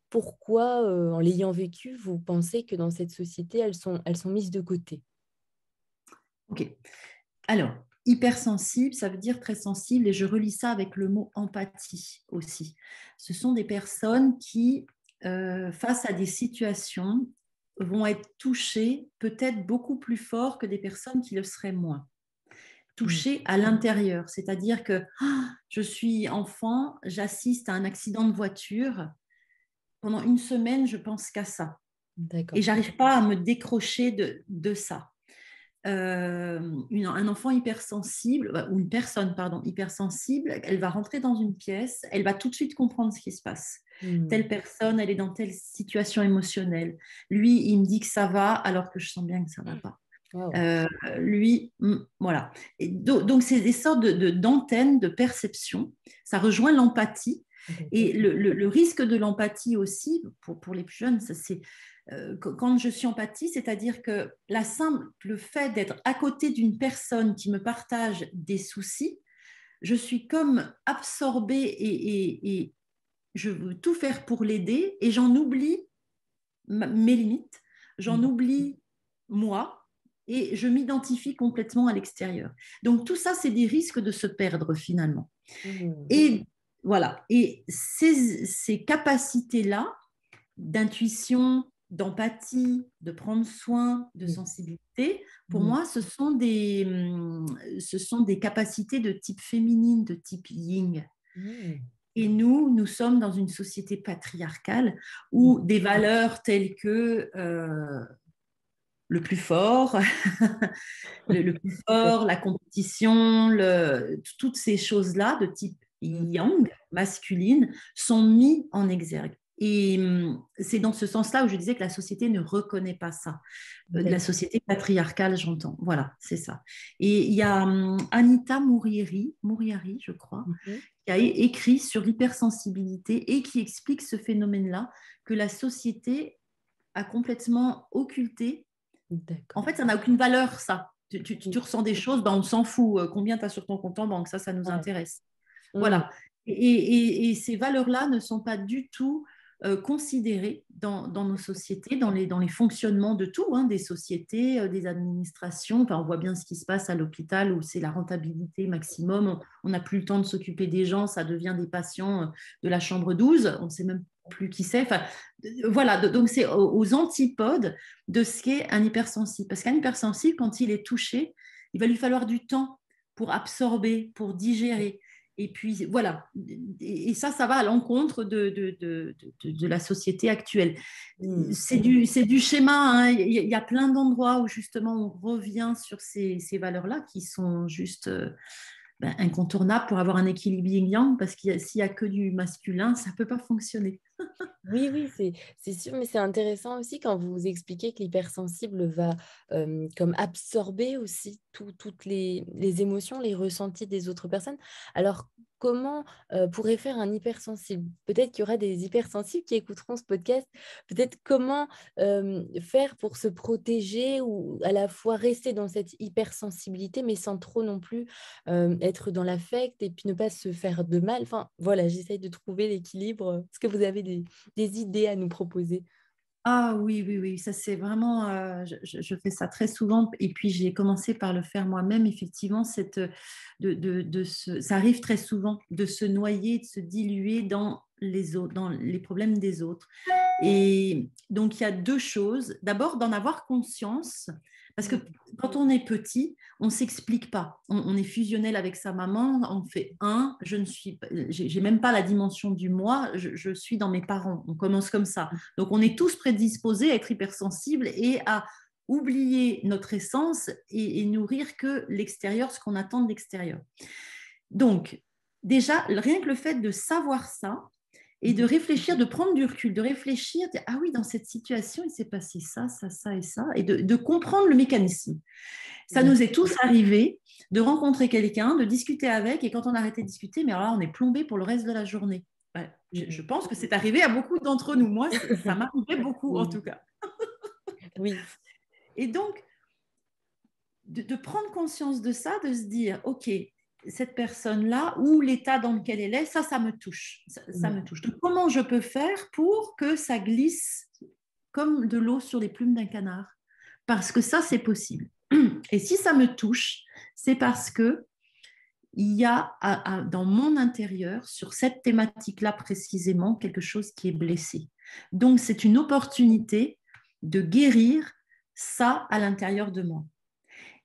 pourquoi, en l'ayant vécu, vous pensez que dans cette société, elles sont mises de côté? OK. Alors, hypersensible, ça veut dire très sensible, et je relis ça avec le mot empathie aussi. Ce sont des personnes qui, face à des situations, vont être touchées peut-être beaucoup plus fort que des personnes qui le seraient moins. Mmh. Touchées à l'intérieur, c'est-à-dire que je suis enfant, j'assiste à un accident de voiture, pendant une semaine, je pense qu'à ça. Et D'accord. j'arrive pas à me décrocher de ça. Un enfant hypersensible, ou une personne, pardon, hypersensible, elle va rentrer dans une pièce, elle va tout de suite comprendre ce qui se passe. Mmh. Telle personne, elle est dans telle situation émotionnelle. Lui, il me dit que ça va, alors que je sens bien que ça va pas. Waouh! Euh, Lui, voilà. Et donc, c'est des sortes d'antennes de perception. Ça rejoint l'empathie. Et Complètement. le risque de l'empathie aussi, pour les plus jeunes, c'est quand je suis empathie, c'est-à-dire que la simple fait d'être à côté d'une personne qui me partage des soucis, je suis comme absorbée et je veux tout faire pour l'aider et j'en oublie mes limites, j'en Mmh. oublie moi et je m'identifie complètement à l'extérieur. Donc tout ça, c'est des risques de se perdre finalement. Mmh. Et Voilà. Et ces capacités-là d'intuition, d'empathie, de prendre soin, de sensibilité, pour Mm. moi, ce sont des capacités de type féminine, de type yin. Mm. Et nous sommes dans une société patriarcale Mm. où des valeurs telles que le plus fort, le plus Super. fort, la compétition, toutes ces choses-là de type Mm. yang, masculine, sont mis en exergue. Et c'est dans ce sens-là où je disais que la société ne reconnaît pas ça. La D'accord. société patriarcale, j'entends. Voilà, c'est ça. Et il y a Anita Mouriari, je crois, Mhm. qui a écrit sur l'hypersensibilité et qui explique ce phénomène-là, que la société a complètement occulté. En D'accord. fait, ça n'a aucune valeur, ça. Mm. Tu ressens des choses, ben, on s'en fout. Combien tu as sur ton compte en banque, ça nous Ouais. intéresse. Mm. Voilà. Et ces valeurs-là ne sont pas du tout considérées dans nos sociétés, dans les fonctionnements de tout, hein, des sociétés, des administrations. Enfin, on voit bien ce qui se passe à l'hôpital où c'est la rentabilité maximum. On n'a plus le temps de s'occuper des gens, ça devient des patients de la chambre 12. On ne sait même plus qui c'est. Enfin, voilà, donc c'est aux antipodes de ce qu'est un hypersensible. Parce qu'un hypersensible, quand il est touché, il va lui falloir du temps pour absorber, pour digérer. Et puis voilà, et ça va à l'encontre de la société actuelle. Mm. C'est du schéma, hein. Il y a plein d'endroits où justement on revient sur ces valeurs-là qui sont juste incontournables pour avoir un équilibre yin-yang, parce qu'il s'il n'y a que du masculin, ça ne peut pas fonctionner. Oui, oui, c'est sûr, mais c'est intéressant aussi quand vous expliquez que l'hypersensible va comme absorber aussi toutes les émotions, les ressentis des autres personnes. Alors, comment pourrait faire un hypersensible? Peut-être qu'il y aura des hypersensibles qui écouteront ce podcast. Peut-être comment faire pour se protéger ou à la fois rester dans cette hypersensibilité, mais sans trop non plus être dans l'affect et puis ne pas se faire de mal. Enfin, voilà, j'essaye de trouver l'équilibre. Est-ce que vous avez des idées à nous proposer? Ah oui, oui, oui, ça c'est vraiment, je fais ça très souvent et puis j'ai commencé par le faire moi-même, effectivement, ça arrive très souvent de se noyer, de se diluer dans les autres, dans les problèmes des autres. Et donc il y a deux choses. D'abord, d'en avoir conscience, parce que quand on est petit, on ne s'explique pas. On est fusionnel avec sa maman, on fait un, j'ai même pas la dimension du moi, je suis dans mes parents. On commence comme ça. Donc, on est tous prédisposés à être hypersensibles et à oublier notre essence et nourrir que l'extérieur, ce qu'on attend de l'extérieur. Donc, déjà, rien que le fait de savoir ça et de réfléchir, de prendre du recul, de réfléchir, ah oui, dans cette situation, il s'est passé ça, ça, ça et ça, et de comprendre le mécanisme. Ça nous est tous arrivé de rencontrer quelqu'un, de discuter avec, et quand on arrêtait de discuter, mais alors là, on est plombé pour le reste de la journée. Ouais, je pense que c'est arrivé à beaucoup d'entre nous. Moi, ça m'arrivait beaucoup, en Oui, tout cas. oui, Et donc, de prendre conscience de ça, de se dire, OK, cette personne-là, ou l'état dans lequel elle est, ça me touche. Ça me touche. Donc, comment je peux faire pour que ça glisse comme de l'eau sur les plumes d'un canard? Parce que ça, c'est possible. Et si ça me touche, c'est parce que il y a dans mon intérieur, sur cette thématique-là précisément, quelque chose qui est blessé. Donc, c'est une opportunité de guérir ça à l'intérieur de moi.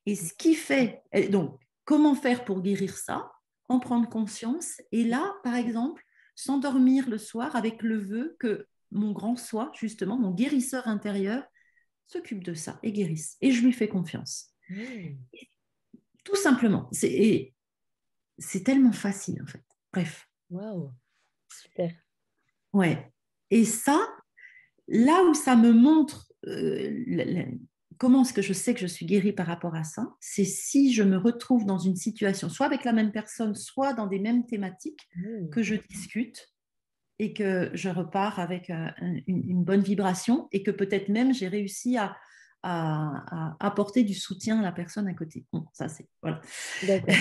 Et ce qui fait, donc, comment faire pour guérir ça? En prendre conscience. Et là, par exemple, s'endormir le soir avec le vœu que mon grand soi, justement, mon guérisseur intérieur, s'occupe de ça et guérisse. Et je lui fais confiance. oui. Tout simplement. C'est tellement facile, en fait. Bref. Waouh, super. Ouais. Et ça, là où ça me montre comment est-ce que je sais que je suis guérie par rapport à ça, c'est si je me retrouve dans une situation, soit avec la même personne, soit dans des mêmes thématiques, Mm. que je discute et que je repars avec une bonne vibration et que peut-être même j'ai réussi à apporter du soutien à la personne à côté. Bon, ça, c'est... Voilà. D'accord.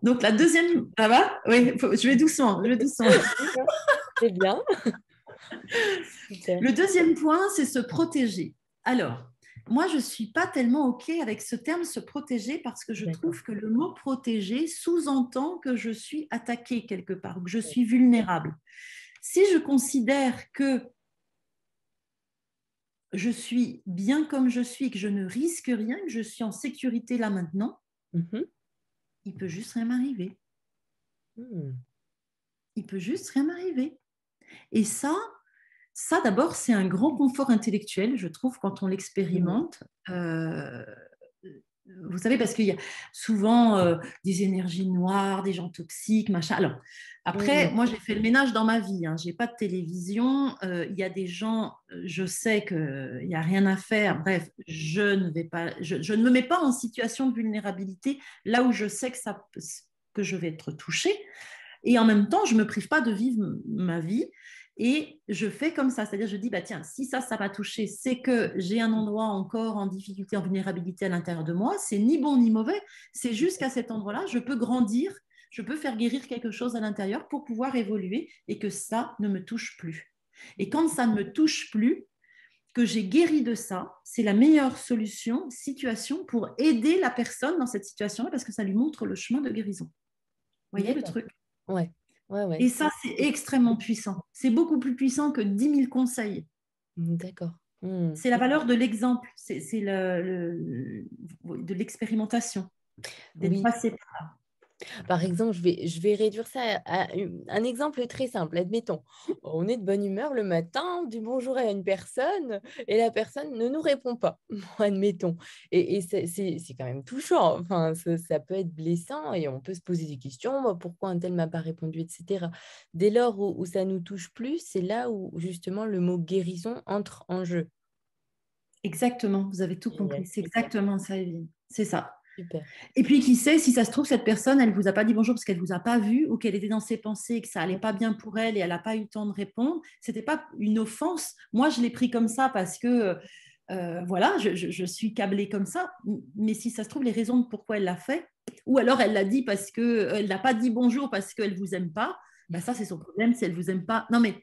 Donc, la deuxième... Ça va? Oui, je vais doucement, je vais doucement. C'est bien. Super. Le deuxième point, c'est se protéger. Alors, moi, je ne suis pas tellement OK avec ce terme se protéger parce que je D'accord. trouve que le mot protéger sous-entend que je suis attaquée quelque part, que je suis vulnérable. Si je considère que je suis bien comme je suis, que je ne risque rien, que je suis en sécurité là maintenant, Mhm. il peut juste rien m'arriver. Hmm. Il peut juste rien m'arriver. Et ça d'abord, c'est un grand confort intellectuel, je trouve, quand on Hmm. l'expérimente. Vous savez, parce qu'il y a souvent des énergies noires, des gens toxiques, machin. Alors, Hmm. après, moi, j'ai fait le ménage dans ma vie. Hein. Je n'ai pas de télévision. Il y a des gens, je sais qu'il n'y a rien à faire. Bref, je ne me mets pas en situation de vulnérabilité là où je sais que je vais être touchée. Et en même temps, je ne me prive pas de vivre ma vie. Et je fais comme ça, c'est-à-dire je dis, bah tiens, si ça m'a touché, c'est que j'ai un endroit encore en difficulté, en vulnérabilité à l'intérieur de moi. C'est ni bon ni mauvais, c'est juste qu'à cet endroit-là, je peux grandir, je peux faire guérir quelque chose à l'intérieur pour pouvoir évoluer et que ça ne me touche plus. Et quand ça ne me touche plus, que j'ai guéri de ça, c'est la meilleure situation pour aider la personne dans cette situation-là parce que ça lui montre le chemin de guérison. Vous voyez le D'accord. truc? Ouais. Ouais, ouais. Et ça, c'est extrêmement puissant. C'est beaucoup plus puissant que 10 000 conseils. D'accord. Hmm. C'est la valeur de l'exemple, c'est de l'expérimentation, d'être Oui. passé. Par exemple, je vais réduire ça à un exemple très simple. Admettons, on est de bonne humeur le matin, on dit bonjour à une personne et la personne ne nous répond pas. Bon, admettons. Et c'est quand même touchant. Enfin, ça peut être blessant et on peut se poser des questions. Moi, pourquoi un tel m'a pas répondu, etc. Dès lors où ça nous touche plus, c'est là où justement le mot guérison entre en jeu. Exactement, vous avez tout compris. Génial. C'est exactement ça, Evelyne. C'est ça. Super. Et puis, qui sait, si ça se trouve, cette personne, elle ne vous a pas dit bonjour parce qu'elle ne vous a pas vu ou qu'elle était dans ses pensées et que ça allait pas bien pour elle et elle n'a pas eu le temps de répondre. C'était pas une offense. Moi, je l'ai pris comme ça parce que, voilà, je suis câblée comme ça. Mais si ça se trouve, les raisons de pourquoi elle l'a fait, ou alors elle l'a dit parce qu'elle n'a pas dit bonjour parce qu'elle ne vous aime pas, ben ça, c'est son problème si elle ne vous aime pas. Non, mais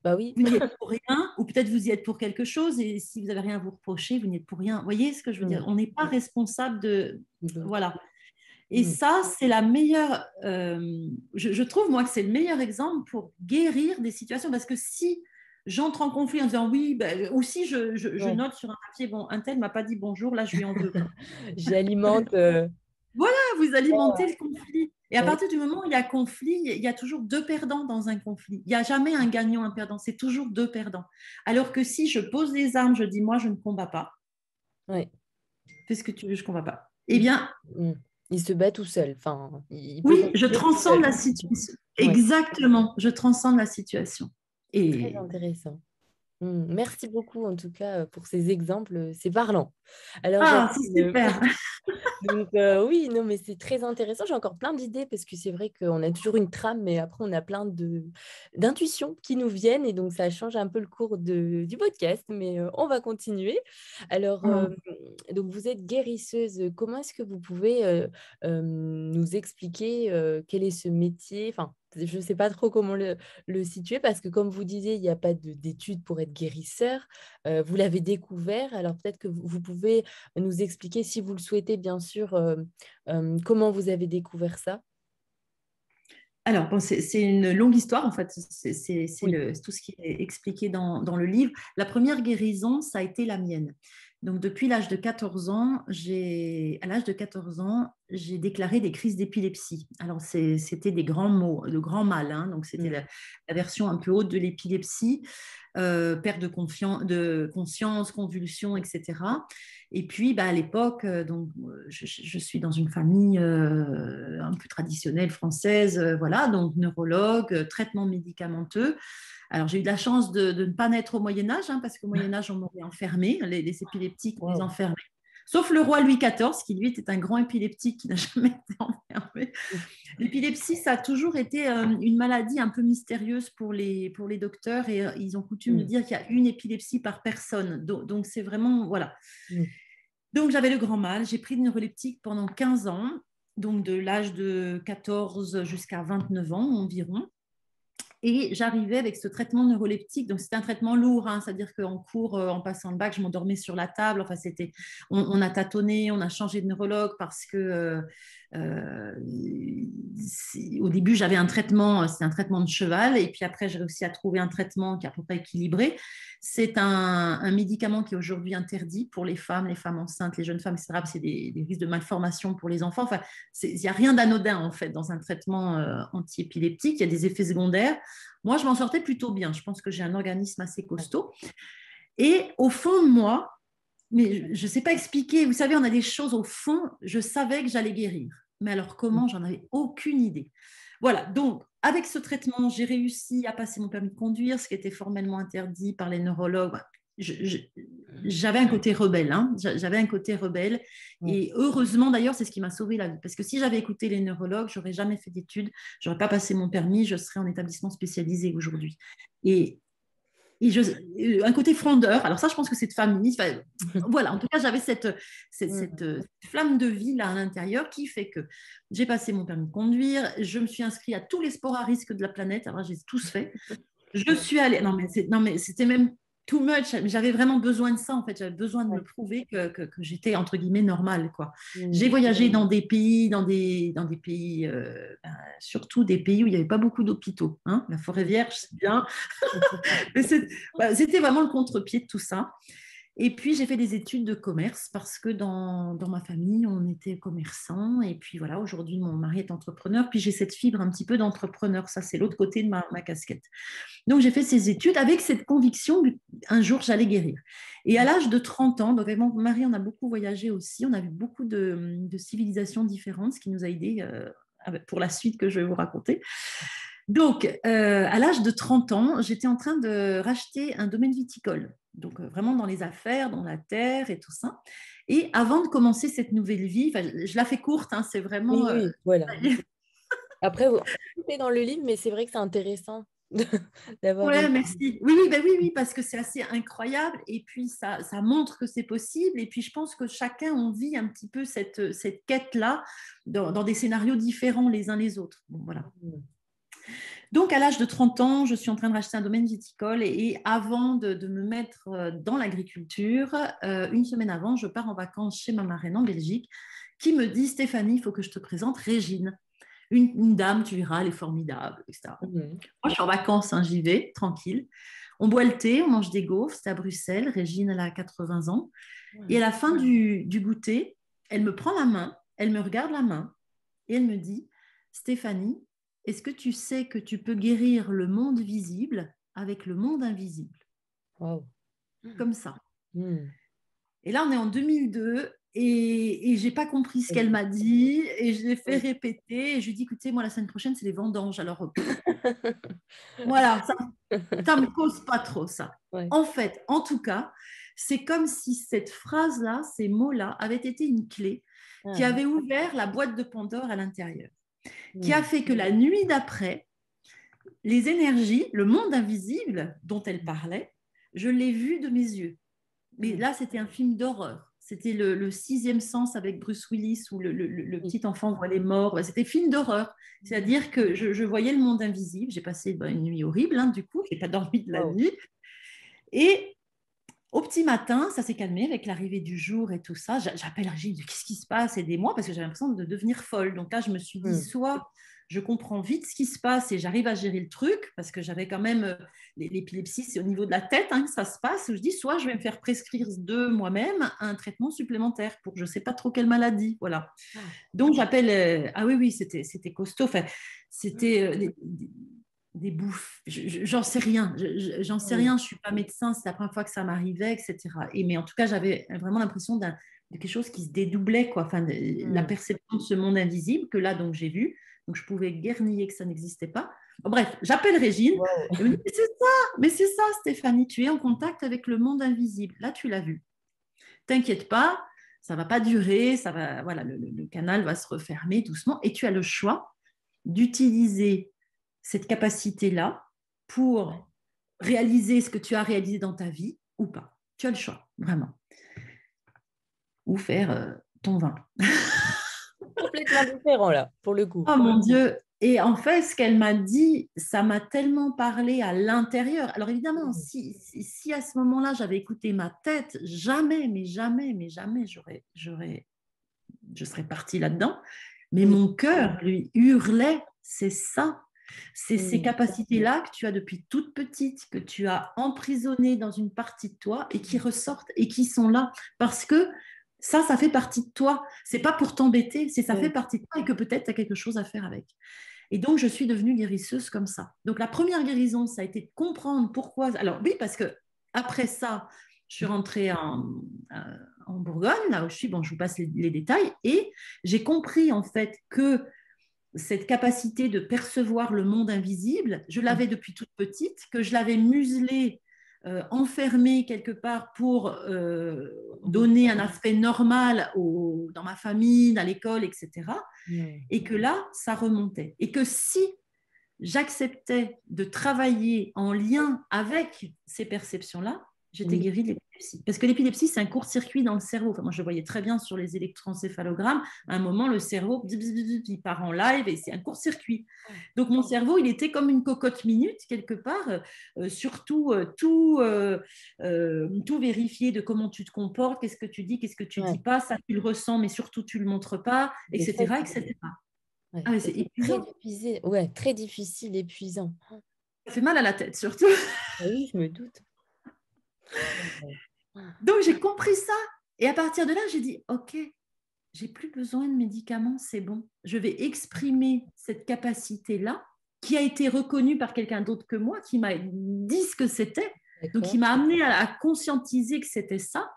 Bah oui. vous n'y êtes pour rien, ou peut-être vous y êtes pour quelque chose, et si vous n'avez rien à vous reprocher, vous n'y êtes pour rien. Vous voyez ce que je veux dire? Hmm. On n'est pas responsable de... De l'autre. Voilà. Et Hmm. ça, c'est la meilleure... je trouve, moi, que c'est le meilleur exemple pour guérir des situations, parce que si j'entre en conflit en disant oui, ben, ou si je Ouais. note sur un papier, bon, un tel ne m'a pas dit bonjour, là, je lui en veux. Quoi. J'alimente. Voilà, vous alimentez le conflit. Et à Ouais. partir du moment où il y a conflit, il y a toujours deux perdants dans un conflit. Il n'y a jamais un gagnant, un perdant. C'est toujours deux perdants. Alors que si je pose les armes, je dis moi, je ne combats pas. Ouais. Fais ce que tu veux, je ne combats pas. Eh Il, bien, mm. Il se bat tout seul. Enfin, il peut oui, je contrôler tout transcende seul. la situation. Ouais. Exactement, je transcende la situation. Très Et intéressant. Merci beaucoup en tout cas pour ces exemples. C'est parlant. Alors j'avais ah, c'est super. Donc oui, non, mais c'est très intéressant. J'ai encore plein d'idées parce que c'est vrai qu'on a toujours une trame, mais après on a plein d'intuitions qui nous viennent et donc ça change un peu le cours du podcast, mais on va continuer. Alors, donc vous êtes guérisseuse. Comment est-ce que vous pouvez nous expliquer quel est ce métier? Enfin, je ne sais pas trop comment le situer parce que comme vous disiez, il n'y a pas d'études pour être guérisseur. Vous l'avez découvert, alors peut-être que vous pouvez nous expliquer, si vous le souhaitez, bien sûr, comment vous avez découvert ça? Alors, bon, c'est une longue histoire, en fait. C'est Oui. tout ce qui est expliqué dans le livre. La première guérison, ça a été la mienne. Donc, depuis l'âge de 14 ans, à l'âge de 14 ans, j'ai déclaré des crises d'épilepsie. Alors, c'était des grands mots, de grands mal. Hein. Donc, c'était Mm. la version un peu haute de l'épilepsie, perte de conscience, convulsions, etc. Et puis, bah, à l'époque, je suis dans une famille un peu traditionnelle française, voilà, donc neurologue, traitement médicamenteux. Alors, j'ai eu de la chance de ne pas naître au Moyen-Âge, hein, parce qu'au Moyen-Âge, on m'aurait enfermé, les épileptiques, on les Wow. enfermait. Sauf le roi Louis XIV, qui lui était un grand épileptique qui n'a jamais été enfermé. L'épilepsie, ça a toujours été une maladie un peu mystérieuse pour les docteurs et ils ont coutume de Mm. dire qu'il y a une épilepsie par personne. Donc c'est vraiment, voilà. Mm. Donc j'avais le grand mal, j'ai pris de neuroleptique pendant 15 ans, donc de l'âge de 14 jusqu'à 29 ans environ. Et j'arrivais avec ce traitement neuroleptique. Donc, c'était un traitement lourd, hein, c'est-à-dire qu'en cours, en passant le bac, je m'endormais sur la table. Enfin, on a tâtonné, on a changé de neurologue parce que euh, au début, j'avais un traitement, c'était un traitement de cheval. Et puis après, j'ai réussi à trouver un traitement qui est à peu près équilibré. C'est un médicament qui est aujourd'hui interdit pour les femmes enceintes, les jeunes femmes, etc. C'est des risques de malformation pour les enfants. Enfin, il n'y a rien d'anodin, en fait, dans un traitement antiépileptique. Il y a des effets secondaires. Moi, je m'en sortais plutôt bien. Je pense que j'ai un organisme assez costaud. Et au fond de moi, mais je ne sais pas expliquer, vous savez, on a des choses au fond, je savais que j'allais guérir. Mais alors comment, j'en avais aucune idée. Voilà, donc avec ce traitement, j'ai réussi à passer mon permis de conduire, ce qui était formellement interdit par les neurologues. J'avais un côté rebelle, hein. J'avais un côté rebelle. Et heureusement, d'ailleurs, c'est ce qui m'a sauvé la vie. Parce que si j'avais écouté les neurologues, je n'aurais jamais fait d'études, je n'aurais pas passé mon permis, je serais en établissement spécialisé aujourd'hui. Et un côté frondeur. Alors ça, je pense que c'est de famille. Enfin, voilà, en tout cas, j'avais cette flamme de vie là à l'intérieur qui fait que j'ai passé mon permis de conduire, je me suis inscrite à tous les sports à risque de la planète. Alors, j'ai tous fait. Je suis allée. Non, mais c'était même too much. J'avais vraiment besoin de ça, en fait. J'avais besoin de me prouver que j'étais, entre guillemets, normale, quoi. J'ai voyagé dans des pays, pays, surtout des pays où il n'y avait pas beaucoup d'hôpitaux. Hein. La Forêt Vierge, c'est bien. Mais c'était vraiment le contre-pied de tout ça. Et puis, j'ai fait des études de commerce parce que dans ma famille, on était commerçants. Et puis, voilà, aujourd'hui, mon mari est entrepreneur. Puis, j'ai cette fibre un petit peu d'entrepreneur. Ça, c'est l'autre côté de ma casquette. Donc, j'ai fait ces études avec cette conviction qu'un jour, j'allais guérir. Et à l'âge de 30 ans, donc avec mon mari, on a beaucoup voyagé aussi. On a vu beaucoup de civilisations différentes, ce qui nous a aidés pour la suite que je vais vous raconter. Donc, à l'âge de 30 ans, j'étais en train de racheter un domaine viticole. Donc, vraiment dans les affaires, dans la terre et tout ça. Et avant de commencer cette nouvelle vie, je la fais courte, hein, c'est vraiment... Oui, voilà. Après, tout est dans le livre, mais c'est vrai que c'est intéressant d'avoir Ouais, une... merci. Oui, parce que c'est assez incroyable et puis ça montre que c'est possible. Et puis je pense que chacun, on vit un petit peu cette quête-là dans des scénarios différents les uns les autres. Bon, voilà. Donc, à l'âge de 30 ans, je suis en train de racheter un domaine viticole et avant de me mettre dans l'agriculture, une semaine avant, je pars en vacances chez ma marraine en Belgique qui me dit, Stéphanie, il faut que je te présente Régine. Une dame, tu verras, elle est formidable, etc. Moi, je suis en vacances, hein, j'y vais, tranquille. On boit le thé, on mange des gaufres, c'est à Bruxelles. Régine, elle a 80 ans. Et à la fin du goûter, elle me prend la main, elle me regarde la main et elle me dit, Stéphanie, est-ce que tu sais que tu peux guérir le monde visible avec le monde invisible? Wow. Comme ça. Et là, on est en 2002 et je n'ai pas compris ce qu'elle m'a dit et je l'ai fait répéter et je lui ai dit, écoutez, moi, la semaine prochaine, c'est les vendanges. Alors, voilà, ça ne me cause pas trop ça. Ouais. En fait, en tout cas, c'est comme si cette phrase-là, ces mots-là, avaient été une clé qui avait ouvert la boîte de Pandore à l'intérieur, qui a fait que la nuit d'après, les énergies, le monde invisible dont elle parlait, je l'ai vu de mes yeux. Mais là, c'était un film d'horreur. C'était le sixième sens avec Bruce Willis où le petit enfant voit les morts. C'était film d'horreur. C'est-à-dire que je voyais le monde invisible. J'ai passé une nuit horrible, hein, du coup. Je n'ai pas dormi de la nuit. Et au petit matin, ça s'est calmé avec l'arrivée du jour et tout ça. J'appelle Régine, qu'est-ce qui se passe? Aidez-moi, parce que j'avais l'impression de devenir folle. Donc là, je me suis dit, soit je comprends vite ce qui se passe et j'arrive à gérer le truc, parce que j'avais quand même l'épilepsie, c'est au niveau de la tête que ça se passe. Je dis, soit je vais me faire prescrire de moi-même un traitement supplémentaire pour je ne sais pas trop quelle maladie. Voilà. Donc j'appelle, ah oui, c'était costaud. Enfin, c'était des bouffes, j'en sais rien, j'en sais rien, je ne suis pas médecin, c'est la première fois que ça m'arrivait, etc. Mais en tout cas, j'avais vraiment l'impression de quelque chose qui se dédoublait, quoi. Enfin, la perception de ce monde invisible que là, donc j'ai vu, donc je pouvais guernier que ça n'existait pas. Bon, bref, j'appelle Régine, elle me dit, mais c'est ça, Stéphanie, tu es en contact avec le monde invisible, là tu l'as vu. T'inquiète pas, ça va pas durer, ça va, voilà, le canal va se refermer doucement, et tu as le choix d'utiliser cette capacité-là pour réaliser ce que tu as réalisé dans ta vie ou pas. Tu as le choix, vraiment. Ou faire ton vin. Complètement différent, là, pour le coup. Oh mon Dieu, Et en fait, ce qu'elle m'a dit, ça m'a tellement parlé à l'intérieur. Alors évidemment, si à ce moment-là, j'avais écouté ma tête, jamais, mais jamais, mais jamais, je serais partie là-dedans. Mais Oui. mon cœur, lui, hurlait, c'est ça. C'est ces Mm. capacités-là que tu as depuis toute petite, que tu as emprisonnées dans une partie de toi et qui ressortent et qui sont là. Parce que ça fait partie de toi. C'est pas pour t'embêter, c'est ça fait Oui. partie de toi et que peut-être tu as quelque chose à faire avec. Et donc, je suis devenue guérisseuse comme ça. Donc, la première guérison, ça a été de comprendre pourquoi. Alors, oui, parce que après ça, je suis rentrée en Bourgogne, là où je suis. Bon, je vous passe les détails. Et j'ai compris, en fait, que cette capacité de percevoir le monde invisible, je l'avais depuis toute petite, que je l'avais muselée, enfermée quelque part pour donner un aspect normal dans ma famille, à l'école, etc. Mm. Et que là, ça remontait. Et que si j'acceptais de travailler en lien avec ces perceptions-là, j'étais Oui. guérie de l'épilepsie. Parce que l'épilepsie, c'est un court-circuit dans le cerveau. Enfin, moi, je le voyais très bien sur les électroencéphalogrammes. À un moment, le cerveau, il part en live et c'est un court-circuit. Donc, mon cerveau, il était comme une cocotte minute, quelque part, surtout tout vérifier de comment tu te comportes, qu'est-ce que tu dis, qu'est-ce que tu dis Ouais. pas, ça, tu le ressens, mais surtout, tu le montres pas, C'est très, etc., etc. ouais. Ah, mais Et c'est c'est très épuisant. difficile, ouais, très difficile, épuisant. Ça fait mal à la tête, surtout. Ah oui, je me doute. Ouais. Donc, j'ai compris ça. Et à partir de là, j'ai dit, OK, j'ai plus besoin de médicaments, c'est bon. Je vais exprimer cette capacité-là, qui a été reconnue par quelqu'un d'autre que moi, qui m'a dit ce que c'était. Donc, qui D'accord. m'a amené à conscientiser que c'était ça.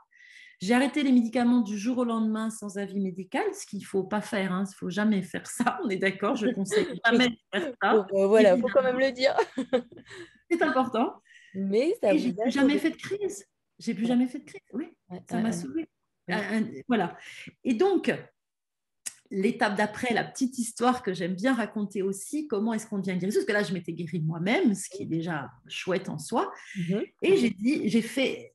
J'ai arrêté les médicaments du jour au lendemain sans avis médical, ce qu'il ne faut pas faire. Il ne faut jamais faire ça. On est d'accord, je conseille jamais Oui, de faire ça. pour, voilà, faut quand même le dire. C'est important. Mais ça Et vous j'ai a plus jamais sauvé. fait de crise. J'ai plus Ouais, jamais fait de crise. Oui, ouais, ça m'a sauvée. oui. Voilà. Et donc, l'étape d'après, la petite histoire que j'aime bien raconter aussi, comment est-ce qu'on devient guérisseuse? Parce que là, je m'étais guérie de moi-même, ce qui est déjà chouette en soi. Mhm. Et j'ai fait.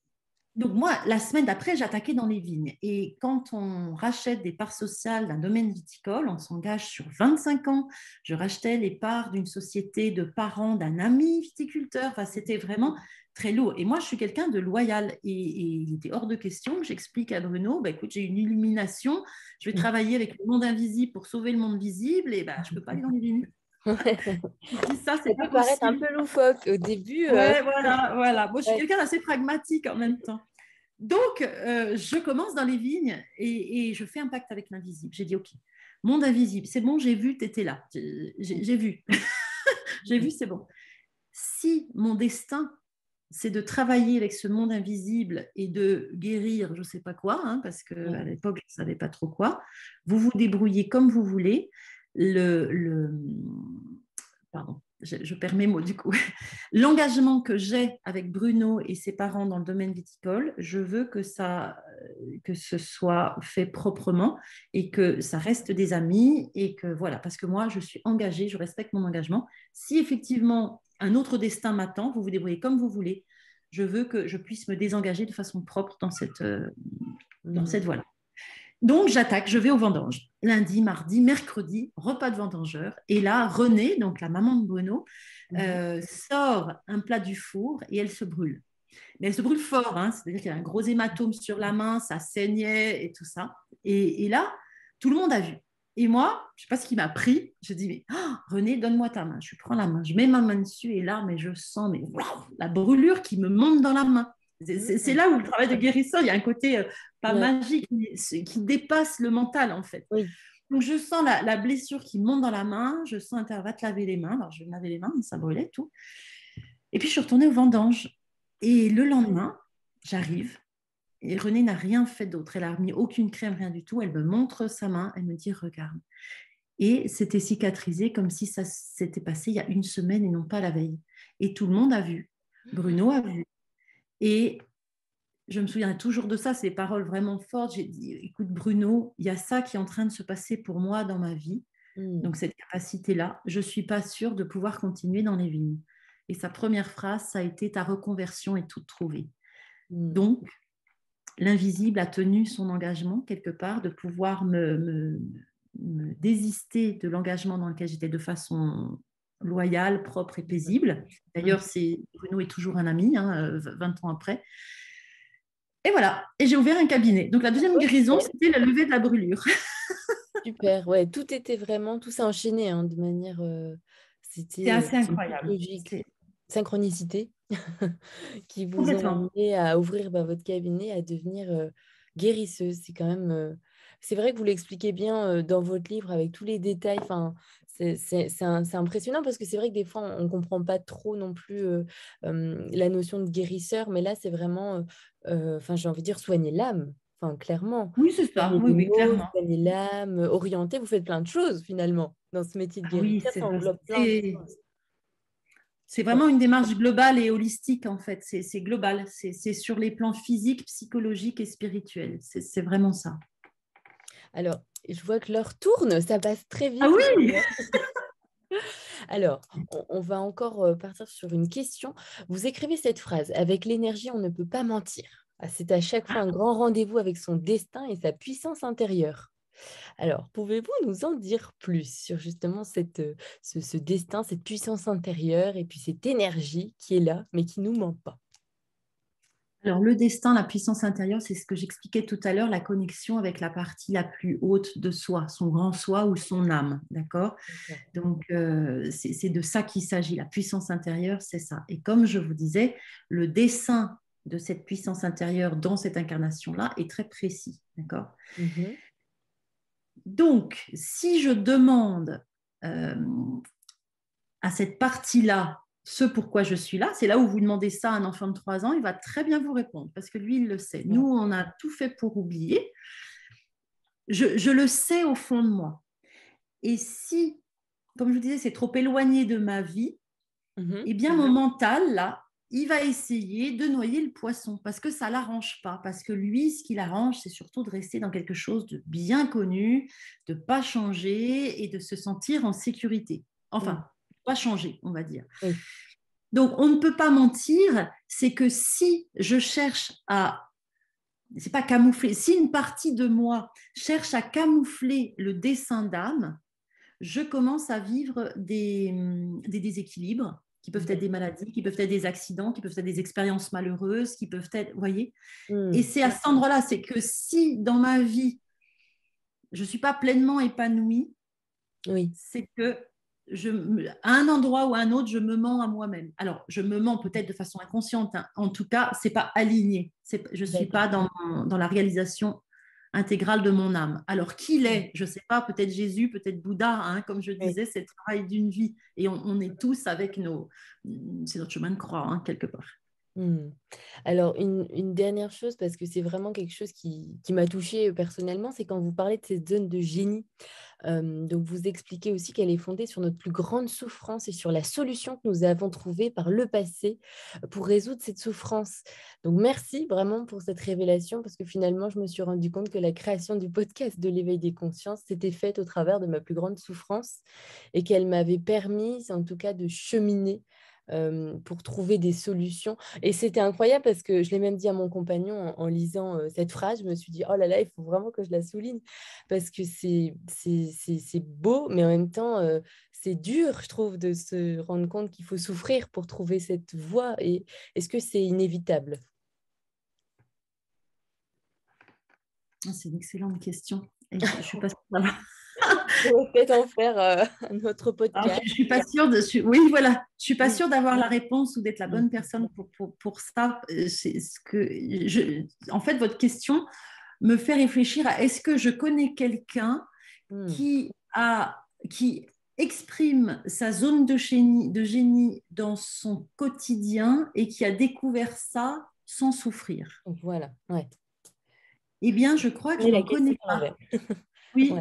Donc, moi, la semaine d'après, j'attaquais dans les vignes. Et quand on rachète des parts sociales d'un domaine viticole, on s'engage sur 25 ans. Je rachetais les parts d'une société de parents d'un ami viticulteur. Enfin, c'était vraiment très lourd. Et moi, je suis quelqu'un de loyal. Et il était hors de question que j'explique à Bruno, bah, écoute, j'ai une illumination, je vais travailler avec le monde invisible pour sauver le monde visible, et bah, je ne peux pas aller dans les vignes. Je dis ça, Ça c'est pas peut paraître un possible. peu loufoque au début. Ouais, voilà, voilà. Moi, je suis Ouais. quelqu'un d'assez pragmatique en même temps. Donc, je commence dans les vignes et je fais un pacte avec l'invisible. J'ai dit, OK, monde invisible, c'est bon, j'ai vu, tu étais là. J'ai vu. J'ai vu, c'est bon. Si mon destin, c'est de travailler avec ce monde invisible et de guérir, je ne sais pas quoi, hein, parce qu'à l'époque, je ne savais pas trop quoi, vous vous débrouillez comme vous voulez. Pardon, je perds mes mots du coup. L'engagement que j'ai avec Bruno et ses parents dans le domaine viticole, je veux que ce soit fait proprement et que ça reste des amis et que voilà, parce que moi, je suis engagée, je respecte mon engagement. Si effectivement un autre destin m'attend, vous vous débrouillez comme vous voulez. Je veux que je puisse me désengager de façon propre dans cette voie-là. Donc, j'attaque, je vais aux vendanges. Lundi, mardi, mercredi, repas de vendangeur. Et là, Renée, donc la maman de Bruno, sort un plat du four et elle se brûle. Mais elle se brûle fort, hein, c'est-à-dire qu'il y a un gros hématome sur la main, ça saignait et tout ça. Et là, tout le monde a vu. Et moi, je ne sais pas ce qui m'a pris. Je dis, mais Renée, donne-moi ta main. Je prends la main, je mets ma main dessus et là, mais je sens mais, wow, la brûlure qui me monte dans la main. C'est là où le travail de guérisseur, il y a un côté pas Ouais. magique, mais qui dépasse le mental en fait. Oui. Donc je sens la blessure qui monte dans la main, je sens, va te laver les mains. Alors je vais me laver les mains, ça brûlait tout. Et puis je suis retournée aux vendanges. Et le lendemain, j'arrive et Renée n'a rien fait d'autre. Elle n'a mis aucune crème, rien du tout. Elle me montre sa main, elle me dit regarde. Et c'était cicatrisé comme si ça s'était passé il y a une semaine et non pas la veille. Et tout le monde a vu. Bruno a vu. Et je me souviens toujours de ça, c'est des paroles vraiment fortes. J'ai dit, écoute Bruno, il y a ça qui est en train de se passer pour moi dans ma vie. Mm. Donc cette capacité-là, je ne suis pas sûre de pouvoir continuer dans les vignes. Et sa première phrase, ça a été ta reconversion est toute trouvée. Mm. Donc, l'invisible a tenu son engagement quelque part de pouvoir désister de l'engagement dans lequel j'étais de façon loyale, propre et paisible. D'ailleurs, Bruno est toujours un ami, 20 ans après. Et voilà, et j'ai ouvert un cabinet. Donc la deuxième guérison, c'était la levée de la brûlure. Super, ouais, tout s'est enchaîné de manière, C'est assez incroyable. logique, synchronicité qui vous ont Complètement. amené à ouvrir votre cabinet, à devenir guérisseuse. C'est quand même, c'est vrai que vous l'expliquez bien dans votre livre avec tous les détails. Enfin, c'est impressionnant parce que c'est vrai que des fois on ne comprend pas trop non plus la notion de guérisseur, mais là c'est vraiment, enfin j'ai envie de dire soigner l'âme. Enfin, clairement, Oui, c'est ça. soigner Oui, les oui, mots, clairement. soigner l'âme, orienter, vous faites plein de choses finalement dans ce métier de Ah oui, guérisseur, ça englobe plein de choses. c'est vraiment une démarche globale et holistique, en fait. C'est global. C'est sur les plans physiques, psychologiques et spirituels. C'est vraiment ça. Alors, je vois que l'heure tourne, ça passe très Ah vite. oui! Alors, on va encore partir sur une question. Vous écrivez cette phrase, avec l'énergie, on ne peut pas mentir. Ah, c'est à chaque fois un grand rendez-vous avec son destin et sa puissance intérieure. Alors, pouvez-vous nous en dire plus sur justement ce destin, cette puissance intérieure et puis cette énergie qui est là, mais qui ne nous ment pas? Alors, le destin, la puissance intérieure, c'est ce que j'expliquais tout à l'heure, la connexion avec la partie la plus haute de soi, son grand soi ou son âme, d'accord? Donc, c'est de ça qu'il s'agit. La puissance intérieure, c'est ça. Et comme je vous disais, le dessin de cette puissance intérieure dans cette incarnation-là est très précis, d'accord? Mhm. Donc, si je demande euh, à cette partie-là ce pourquoi je suis là, c'est là où vous demandez ça à un enfant de 3 ans, il va très bien vous répondre parce que lui, il le sait. Nous, on a tout fait pour oublier. Je le sais au fond de moi. Et si, comme je vous disais, c'est trop éloigné de ma vie, Mhm. eh bien, mon mental, là, il va essayer de noyer le poisson parce que ça ne l'arrange pas. Parce que lui, ce qui l'arrange, c'est surtout de rester dans quelque chose de bien connu, de ne pas changer et de se sentir en sécurité. Mhm. Enfin, pas changer, on va dire. Oui. Donc, on ne peut pas mentir, c'est que si je cherche à, c'est pas camoufler, si une partie de moi cherche à camoufler le dessin d'âme, je commence à vivre des déséquilibres qui peuvent être des maladies, qui peuvent être des accidents, qui peuvent être des expériences malheureuses, qui peuvent être, vous voyez. Et Mhm. c'est à cet endroit-là, c'est que si dans ma vie, je ne suis pas pleinement épanouie, Oui. c'est que à un endroit ou à un autre, je me mens à moi-même. Alors, je me mens peut-être de façon inconsciente. En tout cas, c'est pas aligné. Je ne suis D'accord. pas dans la réalisation intégrale de mon âme. Alors, qui l'est? Je ne sais pas, peut-être Jésus, peut-être Bouddha, comme je Oui. disais, c'est le travail d'une vie. Et on est tous avec c'est notre chemin de croix, quelque part. Hmm. Alors, une dernière chose, parce que c'est vraiment quelque chose qui m'a touchée personnellement, c'est quand vous parlez de cette zone de génie. Donc, vous expliquez aussi qu'elle est fondée sur notre plus grande souffrance et sur la solution que nous avons trouvée par le passé pour résoudre cette souffrance. Donc, merci vraiment pour cette révélation, parce que finalement, je me suis rendu compte que la création du podcast de l'éveil des consciences s'était faite au travers de ma plus grande souffrance et qu'elle m'avait permis, en tout cas, de cheminer pour trouver des solutions. Et c'était incroyable parce que je l'ai même dit à mon compagnon en lisant cette phrase, je me suis dit, oh là là, il faut vraiment que je la souligne parce que c'est beau, mais en même temps, c'est dur, je trouve, de se rendre compte qu'il faut souffrir pour trouver cette voie. Et est-ce que c'est inévitable? C'est une excellente question. Et je suis pas sûre d'avoir. On pourrait peut-être en faire un autre Alors, podcast. je suis pas sûre de. Oui, voilà. Je suis pas Oui. sûre d'avoir la réponse ou d'être la Mm. bonne personne pour ça. C'est ce que en fait, votre question me fait réfléchir à est-ce que je connais quelqu'un Mm. qui exprime sa zone de génie dans son quotidien et qui a découvert ça sans souffrir. Voilà, ouais. Eh bien, je crois que je Mais la n'en question connais à pas. l'envers. Ouais. Oui,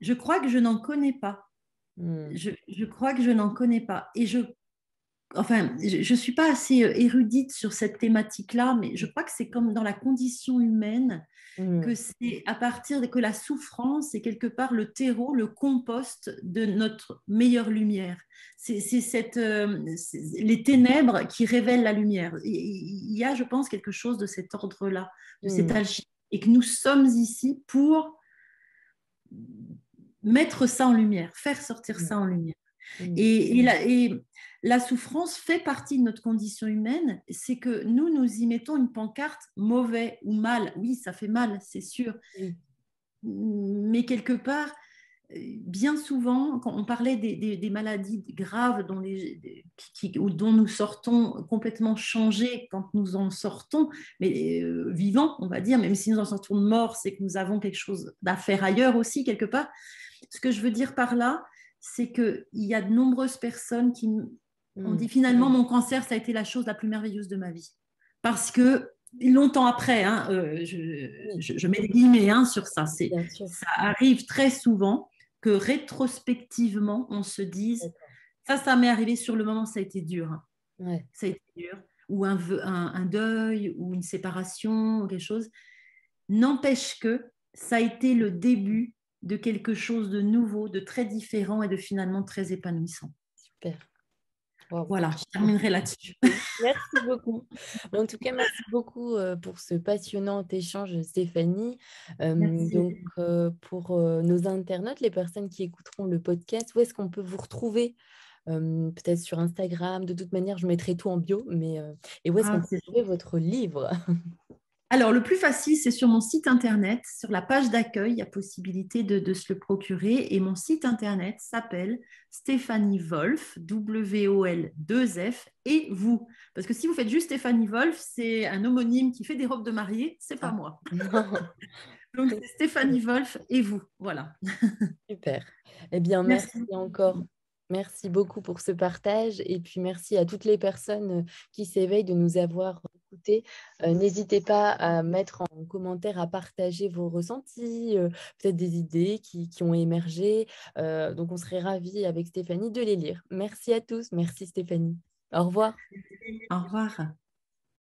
je crois que je n'en connais pas. Mm. Je crois que je n'en connais pas. Et enfin, je ne suis pas assez érudite sur cette thématique-là, mais je crois que c'est comme dans la condition humaine, que Mm. c'est à partir de que la souffrance est quelque part le terreau, le compost de notre meilleure lumière. C'est les ténèbres qui révèlent la lumière. Il y a, je pense, quelque chose de cet ordre-là, de cette Mm. alchimie, et que nous sommes ici pour mettre ça en lumière, faire sortir Mm. ça en lumière. Mm. Et la souffrance fait partie de notre condition humaine. C'est que nous y mettons une pancarte mauvais ou mal. Oui, ça fait mal, c'est sûr. Oui. Mais quelque part, bien souvent, quand on parlait des maladies graves dont nous sortons complètement changés quand nous en sortons, mais vivants, on va dire, même si nous en sortons morts, c'est que nous avons quelque chose à faire ailleurs aussi, quelque part. Ce que je veux dire par là, c'est qu'il y a de nombreuses personnes qui ont Mm. dit finalement, mon cancer, ça a été la chose la plus merveilleuse de ma vie. Parce que longtemps après, hein, Oui, je mets des guillemets hein, sur ça, bien sûr. ça arrive très souvent que rétrospectivement, on se dise, D'accord. ça m'est arrivé sur le moment, ça a été dur. Hein. Ouais. Ça a été dur. Ou un deuil, ou une séparation, ou quelque chose. N'empêche que ça a été le début de quelque chose de nouveau, de très différent et de finalement très épanouissant. Super. Waouh. Voilà, je terminerai là-dessus. Merci beaucoup. En tout cas, merci beaucoup pour ce passionnant échange, Stéphanie. Donc, Merci. pour nos internautes, les personnes qui écouteront le podcast, où est-ce qu'on peut vous retrouver? Peut-être sur Instagram. De toute manière, je mettrai tout en bio. Mais, et où est-ce Ah, qu'on peut c'est trouver votre livre? Alors, le plus facile, c'est sur mon site internet. Sur la page d'accueil, il y a possibilité de se le procurer. Et mon site internet s'appelle Stéphanie Wolf, W-O-L-2-F, et vous. Parce que si vous faites juste Stéphanie Wolf, c'est un homonyme qui fait des robes de mariée, c'est pas Ah, moi. Donc, c'est Stéphanie Wolf et vous. Voilà. super. Eh bien, merci Merci. encore. Merci beaucoup pour ce partage et puis merci à toutes les personnes qui s'éveillent de nous avoir écoutés. N'hésitez pas à mettre en commentaire, à partager vos ressentis, peut-être des idées qui ont émergé. Donc, on serait ravis avec Stéphanie de les lire. Merci à tous. Merci Stéphanie. Au revoir. Au revoir.